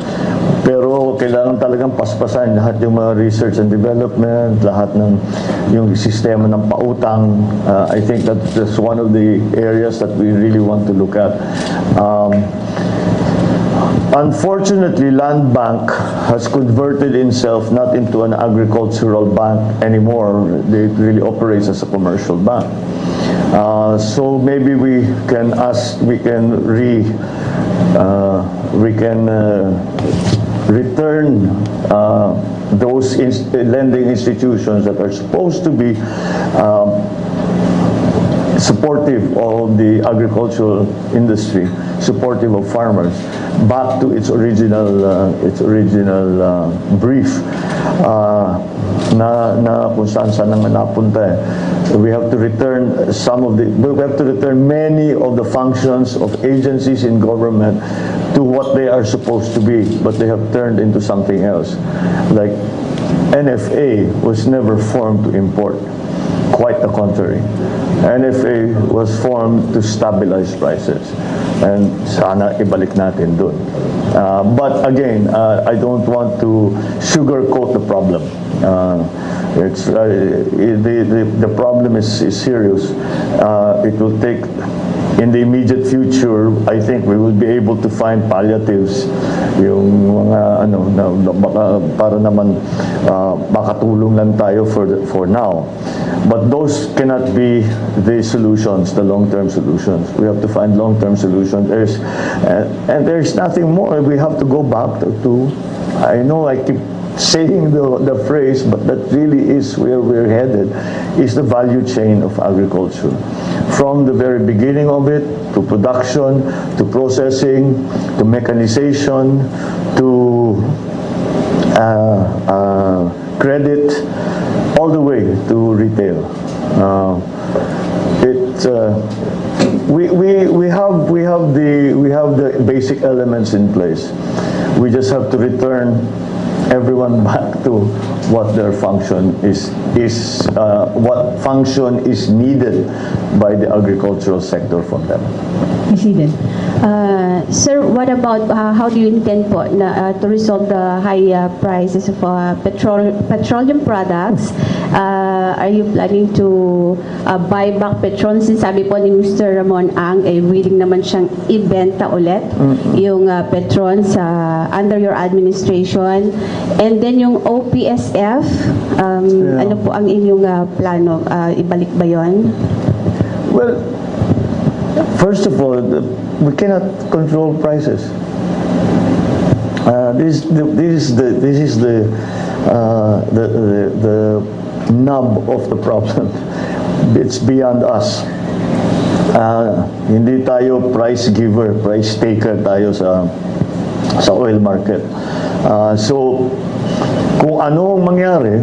Pero kailangan talagang paspasan lahat yung mga research and development, lahat ng yung sistema ng pautang. I think that's one of the areas that we really want to look at. Unfortunately, Land Bank has converted itself not into an agricultural bank anymore. It really operates as a commercial bank. So maybe we can return those lending institutions that are supposed to be supportive of the agricultural industry, supportive of farmers, back to its original brief na kung saan nga napunta. We have to return many of the functions of agencies in government to what they are supposed to be, but they have turned into something else. Like NFA was never formed to import. Quite the contrary. NFA was formed to stabilize prices. And sana ibalik natin dun. But again, I don't want to sugarcoat the problem. The problem is serious. It will take, in the immediate future, I think we will be able to find palliatives, yung mga para naman makatulong lang tayo for now. But those cannot be the solutions, the long-term solutions. We have to find long-term solutions. And there's nothing more. We have to go back to I know I keep saying the phrase, but that really is where we're headed, is the value chain of agriculture. From the very beginning of it, to production, to processing, to mechanization, to credit, all the way to retail. We have the basic elements in place. We just have to return everyone back to what their function what function is needed by the agricultural sector from them. President. Sir, what about how do you intend po to resolve the high prices of petroleum products? Are you planning to buy back Petron? Sabi po ni Mr. Ramon Ang, willing naman siyang ibenta ulit yung Petron under your administration. And then yung OPSF, ano po ang inyong plano? Ibalik ba yun? Well, first of all, we cannot control prices. This is the nub of the problem. It's beyond us. Hindi tayo price giver, price taker tayo sa oil market. So kung ano ang mangyari,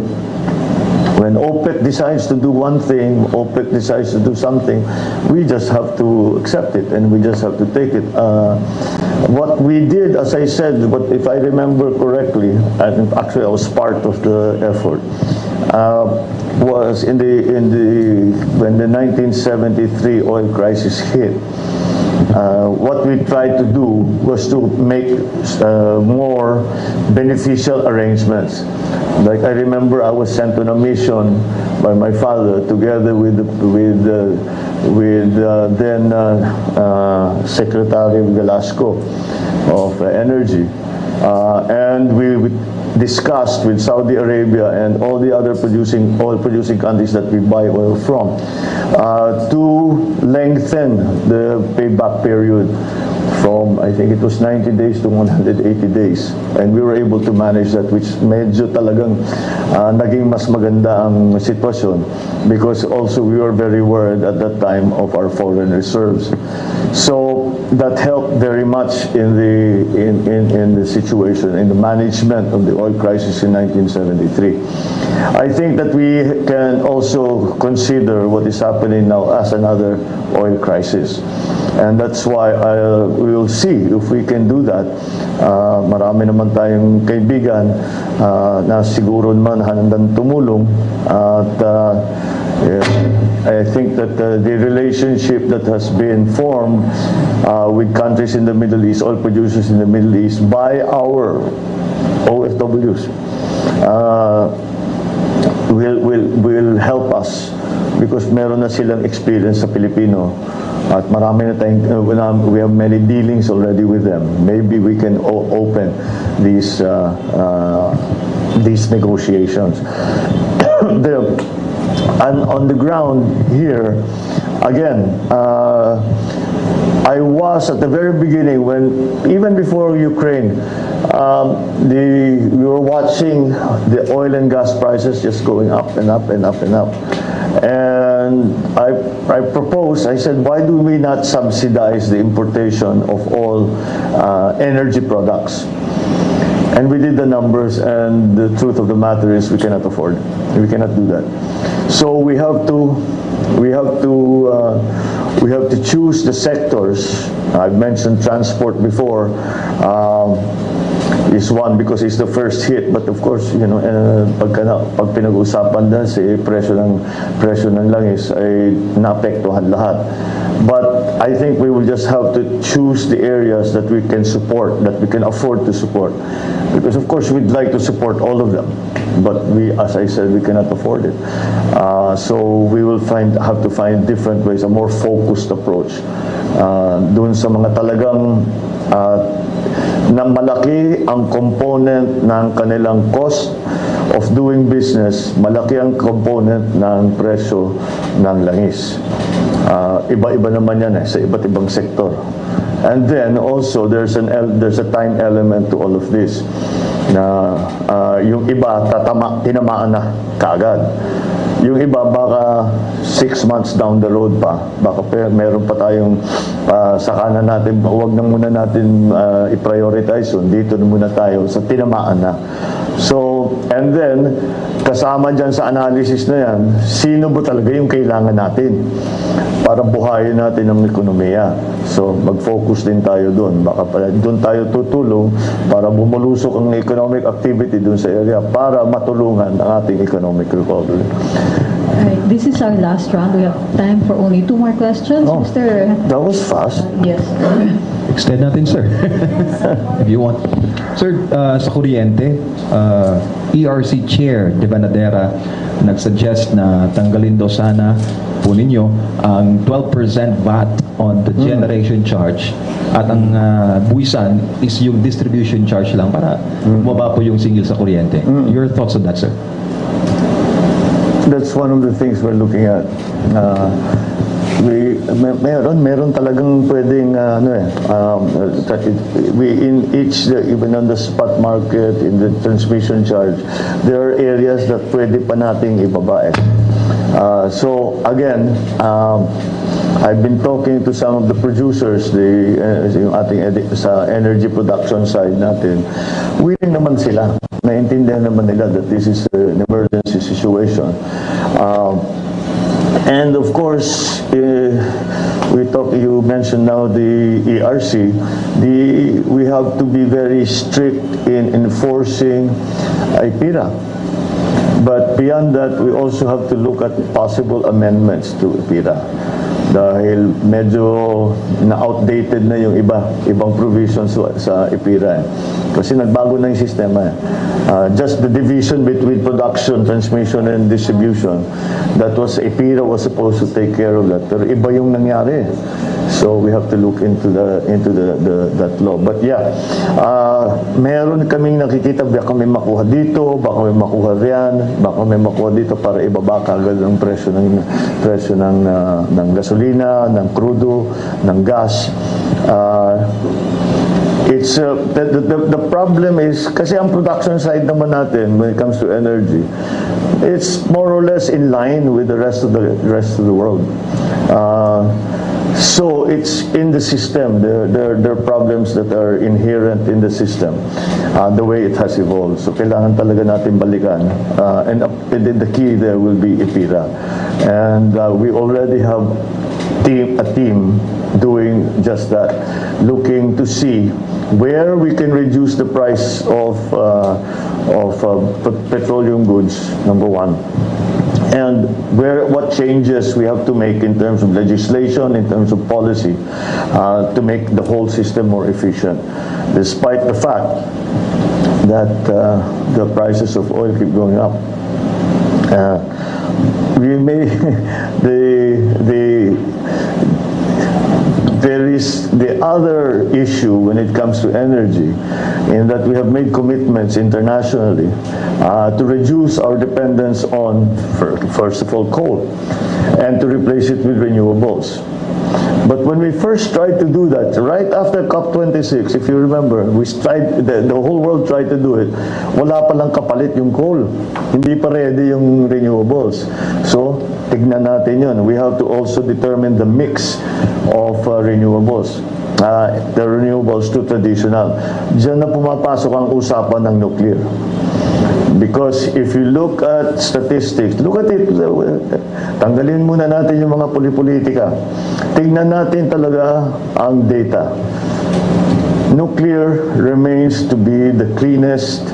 when OPEC decides to do one thing, OPEC decides to do something, we just have to accept it and we just have to take it. What we did, as I said, if I remember correctly, and actually I was part of the effort, was when the 1973 oil crisis hit. What we tried to do was to make more beneficial arrangements. Like I remember I was sent on a mission by my father together with then Secretary Velasco of Energy. And we discussed with Saudi Arabia and all the other oil-producing countries that we buy oil from to lengthen the payback period from, I think it was 90 days to 180 days. And we were able to manage that, which medyo talagang naging mas maganda ang sitwasyon, because also we were very worried at that time of our foreign reserves. So that helped very much in the situation, in the management of the oil crisis in 1973. I think that we can also consider what is happening now as another oil crisis. And that's why we will see if we can do that. Marami naman tayong kaibigan na siguro naman handang tumulong. At I think that the relationship that has been formed with countries in the Middle East, oil producers in the Middle East, by our OFWs, will help us, because meron na silang experience sa Pilipino. At marami na tayong, we have many dealings already with them. Maybe we can open these negotiations. And on the ground here, again, I was at the very beginning, even before Ukraine, we were watching the oil and gas prices just going up and up and up and up. And I proposed, I said, why do we not subsidize the importation of all energy products? And we did the numbers, and the truth of the matter is we cannot afford it. We cannot do that. So we have to choose the sectors. I've mentioned transport before. Is one, because it's the first hit, but of course, you know, pag pinag-usapan na si presyo ng langis ay naapektuhan lahat. But I think we will just have to choose the areas that we can support, that we can afford to support, because of course we'd like to support all of them, but we, as I said, we cannot afford it. So we will have to find different ways, a more focused approach doon sa mga talagang na malaki ang component ng kanilang cost of doing business, malaki ang component ng presyo ng langis. Iba-iba naman yan sa iba't ibang sektor. And then also there's a time element to all of this, na yung iba tinamaan na kaagad. Yung iba baka 6 months down the road pa, baka meron pa tayong saka na natin, huwag na muna natin i-prioritize yun, dito na muna tayo sa tinamaan na. So, and then kasama dyan sa analysis na yan, sino ba talaga yung kailangan natin para buhayin natin ang ekonomiya. So, mag-focus din tayo doon. Baka doon tayo tutulong para bumulusok ang economic activity doon sa area para matulungan ang ating economic recovery. Right. This is our last round. We have time for only 2 more questions, Oh, Mr. that was fast. Yes. Extend natin, sir. If you want. Sir, sa kuryente, ERC Chair De Banadera nagsuggest na tanggalin daw sana po ninyo ang 12% VAT on the generation charge, at ang buwisan is yung distribution charge lang para bumaba po yung singil sa kuryente. Your thoughts on that, sir? That's one of the things we're looking at. Meron talagang pwedeng in each, even on the spot market, in the transmission charge, there are areas that pwede pa nating ibaba. So again, I've been talking to some of the producers, yung ating sa energy production side natin. Willing naman sila, naintindihan naman nila that this is an emergency situation. And of course, you mentioned now the ERC. We have to be very strict in enforcing IPIRA. But beyond that, we also have to look at possible amendments to IPIRA. dahil medyo na-outdated na yung ibang provisions sa EPIRA. Kasi nagbago na yung sistema. Just the division between production, transmission, and distribution, that was, EPIRA was supposed to take care of that. Pero iba yung nangyari. So we have to look into that law. But yeah, meron kaming nakikita, baka may makuha dito, baka may makuha riyan, baka may makuha dito para ibaba kagad ang presyo ng gasolina, ng crudo, ng gas. It's the problem is kasi ang production side naman natin when it comes to energy, it's more or less in line with the rest of the world. So it's in the system. There are problems that are inherent in the system, the way it has evolved. So kailangan talaga natin balikan. And the key there will be EPIRA. And we already have a team doing just that, looking to see where we can reduce the price of petroleum goods, number one. And what changes we have to make in terms of legislation, in terms of policy, to make the whole system more efficient, despite the fact that the prices of oil keep going up. We may there is the other issue when it comes to energy, in that we have made commitments internationally to reduce our dependence on, first of all, coal, and to replace it with renewables. But when we first tried to do that, right after COP26, if you remember, the whole world tried to do it. Wala palang kapalit yung coal. Hindi pa ready yung renewables. So, tignan natin yun. We have to also determine the mix of renewables. The renewables to traditional. Diyan na pumapasok ang usapan ng nuclear. Because if you look at statistics, look at it, tanggalin muna natin yung mga politika. Tingnan natin talaga ang data. Nuclear remains to be the cleanest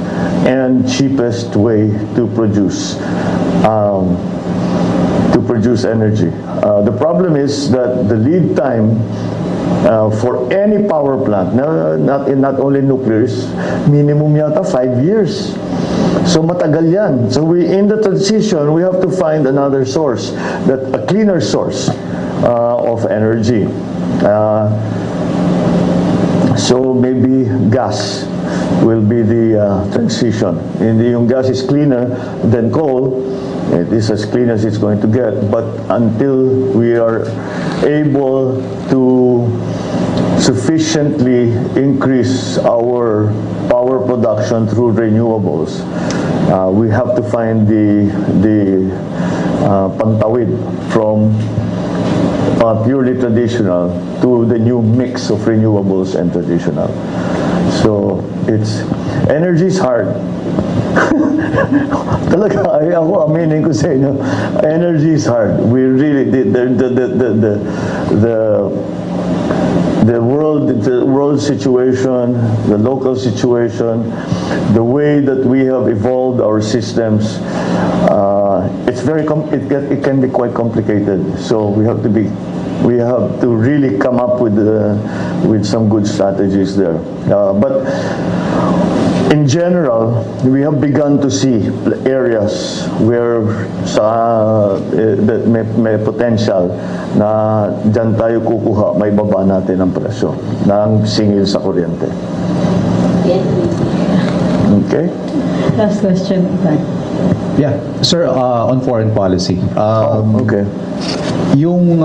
and cheapest way to produce energy. The problem is that the lead time for any power plant, not only nuclear, is minimum yata 5 years. So matagal yan. So in the transition, we have to find another source, a cleaner source of energy. So maybe gas will be the transition. Yung gas is cleaner than coal. It is as clean as it's going to get. But until we are able to sufficiently increase our power production through renewables, we have to find the pantawid from purely traditional to the new mix of renewables and traditional. So energy is hard. Talaga, ako aminin ko sa inyo, energy is hard. We really did the world situation, the local situation, the way that we have evolved our systems, it can be quite complicated. So we have to really come up with some good strategies there. But in general, we have begun to see areas where that may potential na dyan tayo kukuha, may baba natin ang presyo ng singil sa kuryente. Okay? Last question, Ivan. Yeah, sir, on foreign policy. Okay. Yung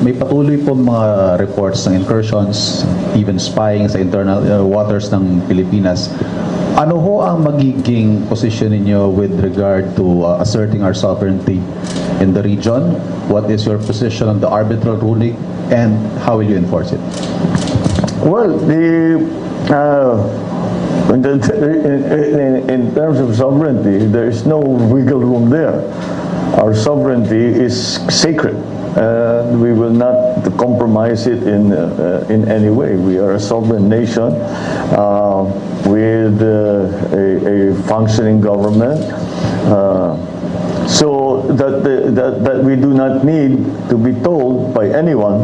may patuloy po mga reports ng incursions, even spying sa internal waters ng Pilipinas. Ano ho ang magiging position ninyo with regard to asserting our sovereignty in the region? What is your position on the arbitral ruling, and how will you enforce it? Well, in terms of sovereignty, there is no wiggle room there. Our sovereignty is sacred. We will not compromise it in any way. We are a sovereign nation with a functioning government. so that we do not need to be told by anyone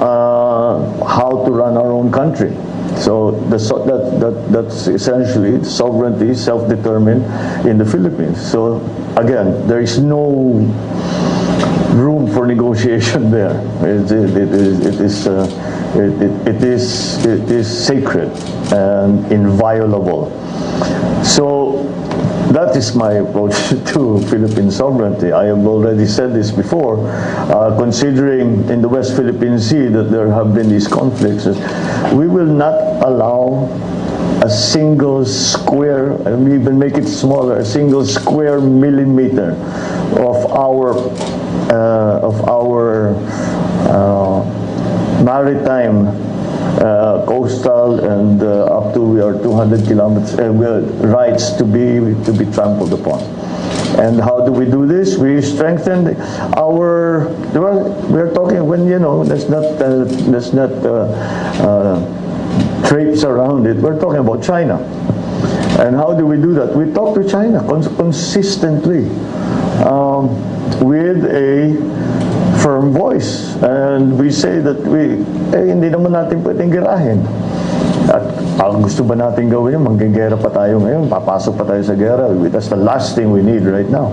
how to run our own country. So that's essentially sovereignty, self-determined in the Philippines. So again, there is no room for negotiation there. It is sacred and inviolable. So that is my approach to Philippine sovereignty. I have already said this before, considering in the West Philippine Sea that there have been these conflicts, we will not allow a single square, and we even make it smaller, a single square millimeter of our maritime, coastal, and up to our 200 kilometers rights to be trampled upon. And how do we do this? We strengthen our. Well, we're talking when let's not traipse around it. We're talking about China. And how do we do that? We talk to China consistently with a firm voice, and we say that hindi naman natin pwedeng girahin. At ang gusto ba natin gawin yun? Manggigera pa tayo ngayon, papasok pa tayo sa gera. That's the last thing we need right now.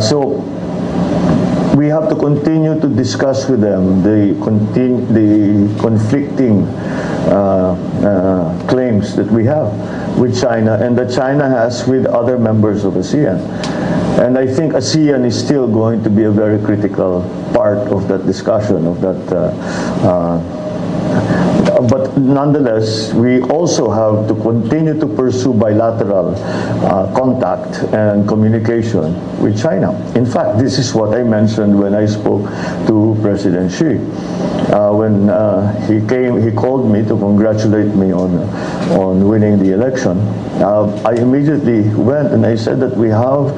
So we have to continue to discuss with them the conflicting claims that we have with China and that China has with other members of ASEAN. And I think ASEAN is still going to be a very critical part of that discussion, but nonetheless, we also have to continue to pursue bilateral contact and communication with China. In fact, this is what I mentioned when I spoke to President Xi. When he called me to congratulate me on winning the election. I immediately went and I said that we have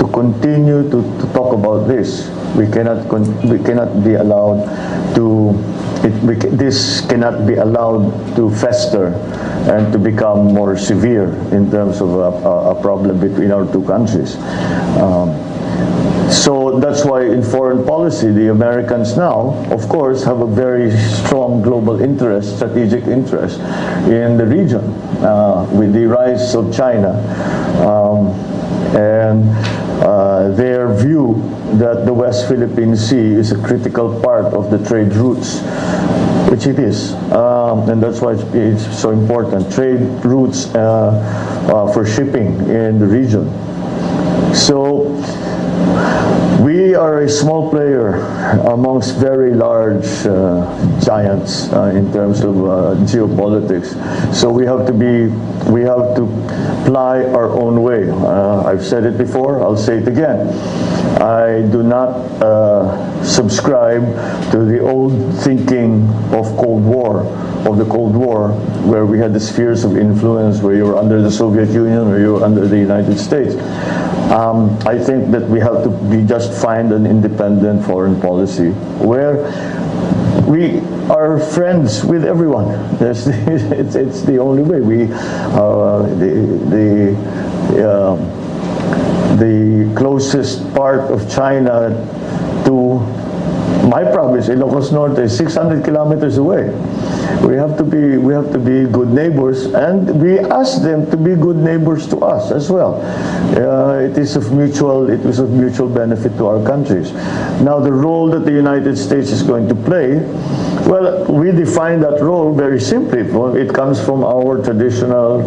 to continue to talk about this. We cannot be allowed to. This cannot be allowed to fester and to become more severe in terms of a problem between our two countries. So that's why in foreign policy, the Americans now, of course, have a very strong global interest, strategic interest in the region with the rise of China and their view that the West Philippine Sea is a critical part of the trade routes, which it is, and that's why it's so important. Trade routes for shipping in the region. So we are a small player amongst very large giants in terms of geopolitics. So we have to ply our own way. I've said it before, I'll say it again. I do not subscribe to the old thinking of the Cold War, where we had the spheres of influence, where you were under the Soviet Union or you were under the United States. I think that we have to just find an independent foreign policy where we are friends with everyone. It's the only way. The closest part of China to my province, Ilocos Norte, is 600 kilometers away. We have to be good neighbors, and we ask them to be good neighbors to us as well. It is of mutual benefit to our countries. Now, the role that the United States is going to play, well, we define that role very simply. It comes from our traditional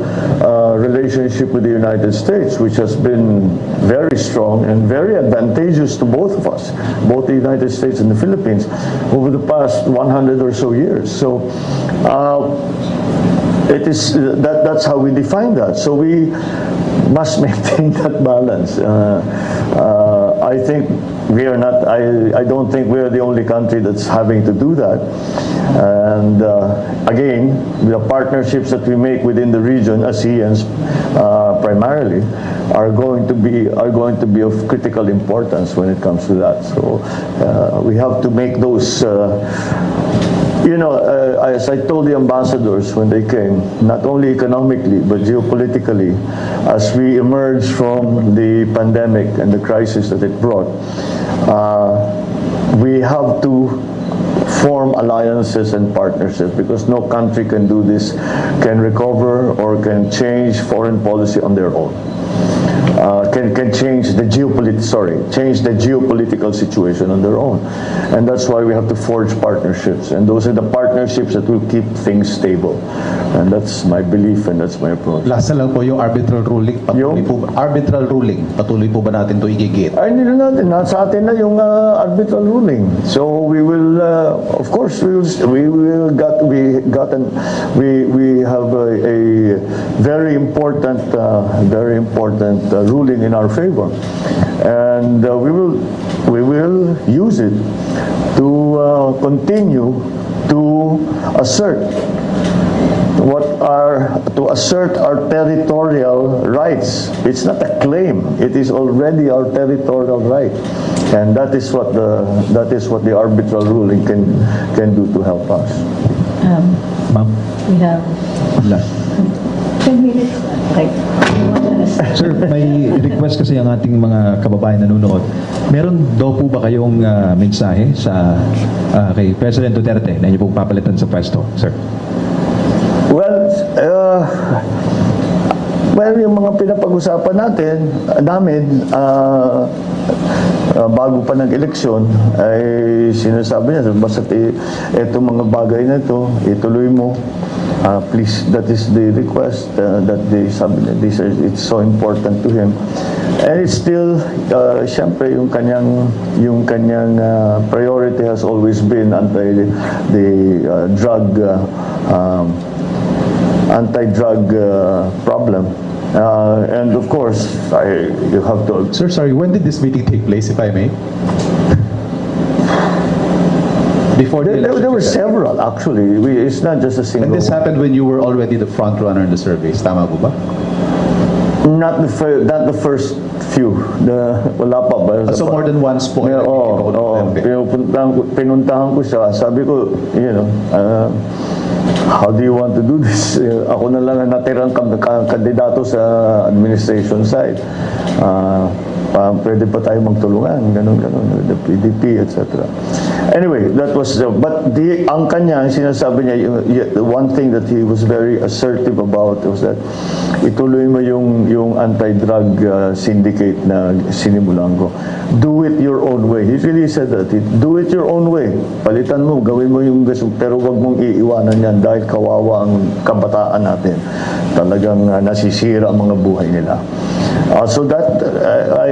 relationship with the United States, which has been very strong and very advantageous to both of us, both the United States and the Philippines, over the past 100 or so years. So that's how we define that. So we must maintain that balance. I think we are not. I don't think we are the only country that's having to do that. And again, the partnerships that we make within the region, ASEAN primarily, are going to be of critical importance when it comes to that. So we have to make those. As I told the ambassadors when they came, not only economically but geopolitically, as we emerge from the pandemic and the crisis that it brought, we have to form alliances and partnerships, because no country can do this, can recover or can change foreign policy on their own. Can change the geopolitical situation on their own, and that's why we have to forge partnerships, and those are the partnerships that will keep things stable, and that's my belief and that's my approach. Last na lang po yung arbitral ruling. Patuloy po ba natin to igigit? Ay, hindi na natin. Nasa atin na yung arbitral ruling. So we will, of course, we have a very important ruling in our favor, and we will use it to continue to assert our territorial rights. It's not a claim; it is already our territorial right, and that is what the arbitral ruling can do to help us. Ma'am? We have Last. 10 minutes. Okay. Sir, may request kasi ang ating mga kababayan nanonood. Meron daw po ba kayong mensahe sa kay President Duterte na inyo pong papalitan sa pwesto, sir? Well, yung mga pinapag-usapan namin, bago pa nag-eleksyon, ay sinasabi niya, basta itong mga bagay na ito, ituloy mo. Please, that is the request that it's so important to him. And it's still, siyempre, yung kanyang priority has always been anti-drug problem. And of course, you have to... Sir, sorry, when did this meeting take place, if I may? Before the election, there were several, actually. It's not just a single And this happened when you were already the front runner in the surveys. Tama po ba? Not the first few. Wala pa ba? So more than once po. Pinuntahan ko siya. Sabi ko, how do you want to do this? Ako na lang ang natirang kandidato sa administration side. Pwede pa tayo magtulungan, ganun, the PDP, etc. Anyway, that was, but ang kanya, sinasabi niya, the one thing that he was very assertive about was that ituloy mo yung anti-drug syndicate na sinimulan ko. Do it your own way. He really said that. Do it your own way. Palitan mo, gawin mo yung gusto, pero wag mong iiwanan yan dahil kawawa ang kabataan natin. Talagang nasisira ang mga buhay nila. So that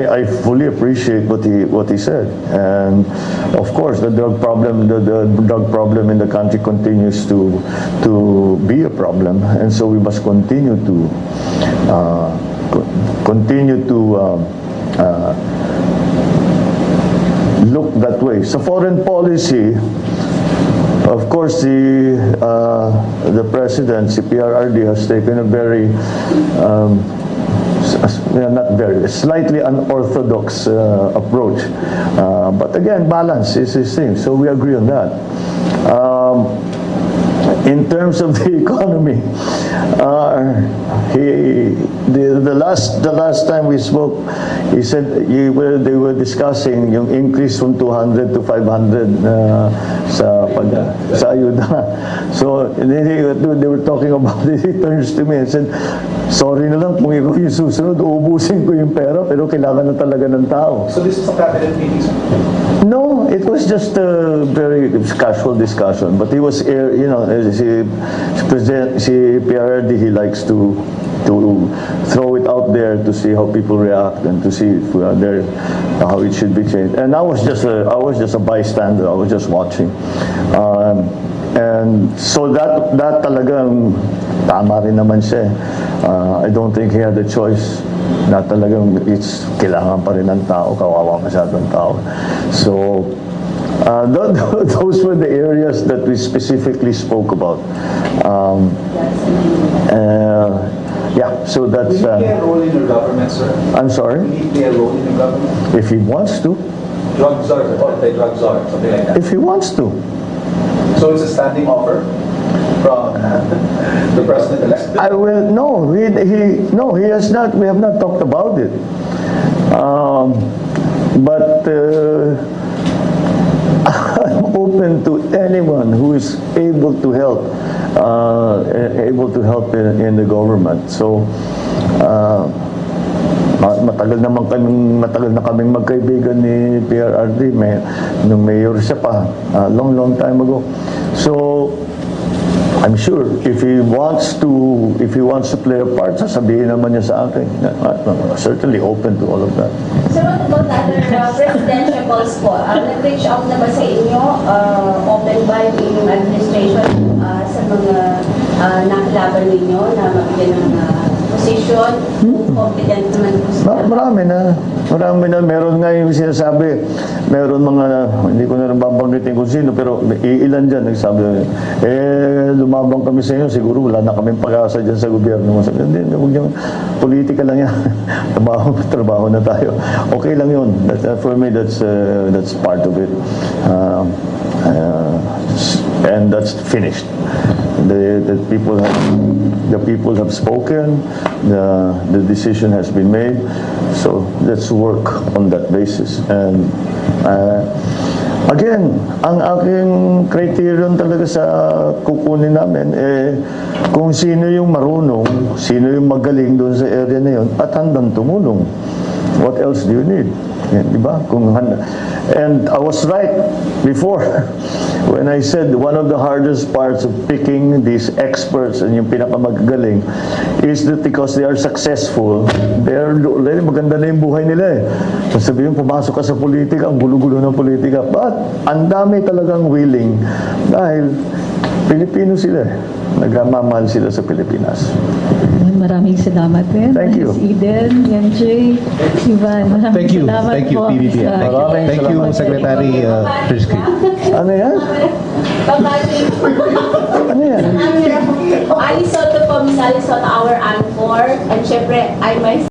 I fully appreciate what he said, and of course the drug problem in the country continues to be a problem, and so we must continue to look that way. So foreign policy, of course, the president, PRRD, has taken a very slightly unorthodox approach, but again, balance is his thing. So we agree on that. In terms of the economy, the last time we spoke, he said they were discussing yung increase from 200 to 500 sa ayuda. So they were talking about it. He turns to me and said, sorry na lang kung ikaw yung susunod, uubusin ko yung pera, pero kailangan na talaga ng tao. So this is a cabinet meeting, sir? No, it was just a very casual discussion. But he was, si PRRD, he likes to throw it out there to see how people react and to see if how it should be changed. And I was just a bystander. I was just watching. And so that talagang tama rin naman siya. I don't think he had a choice. Na talagang kailangan pa rin ng tao, kawawa masyadong tao. So those were the areas that we specifically spoke about. Yeah, so that's, Will he play a role in your government, sir? I'm sorry, Will he play a role in your government? if he wants to, Drug czar, or anti-drug czar, something like that. if he wants to. So it's a standing offer from the president-elect? I will, no, no, he has not, we have not talked about it. But I'm open to anyone who is able to help, in the government. So, matagal na kaming magkaibigan ni PRRD, nung mayor siya pa, long time ago. So, I'm sure if he wants to play a part, sasabihin naman niya sa akin. Certainly open to all of that. Sir, what about other presidential calls po? Nag-reach out na ba sa inyo? Open ba yung inyong administration sa mga nakilaban ninyo na mabigyan ng posisyon? Competent naman po sila? Marami na. Meron nga yung sinasabi, meron mga, hindi ko na nababanggitin kung sino, pero ilan dyan nagsabi, lumabang kami sa inyo, siguro wala na kaming pag-asa dyan sa gobyerno. Hindi, huwag niyo, politika lang yan. Trabaho na tayo. Okay lang yun. For me, that's part of it. And that's finished. The people have spoken. The decision has been made. So let's work on that basis. And again, ang aking criterion talaga sa kukunin namin, kung sino yung marunong, sino yung magaling doon sa area na yun, at handang tumulong. What else do you need? Diba? And I was right before when I said one of the hardest parts of picking these experts and yung pinakamagaling is that because they are successful, maganda na yung buhay nila eh. Sabihin, pumasok ka sa politika, ang gulo-gulo ng politika. But ang dami talagang willing dahil Pilipino sila eh. Nagmamahal sila sa Pilipinas. Maraming salamat din. Thank you. Ms. Eden, MJ, Ivan, maraming Thank you. salamat Thank you, po. PBB. sa- Thank you, Secretary Trixie. Ano yan? Ano yan? Ali Soto po, Miss Ali Soto, our anchor. And syempre, I myself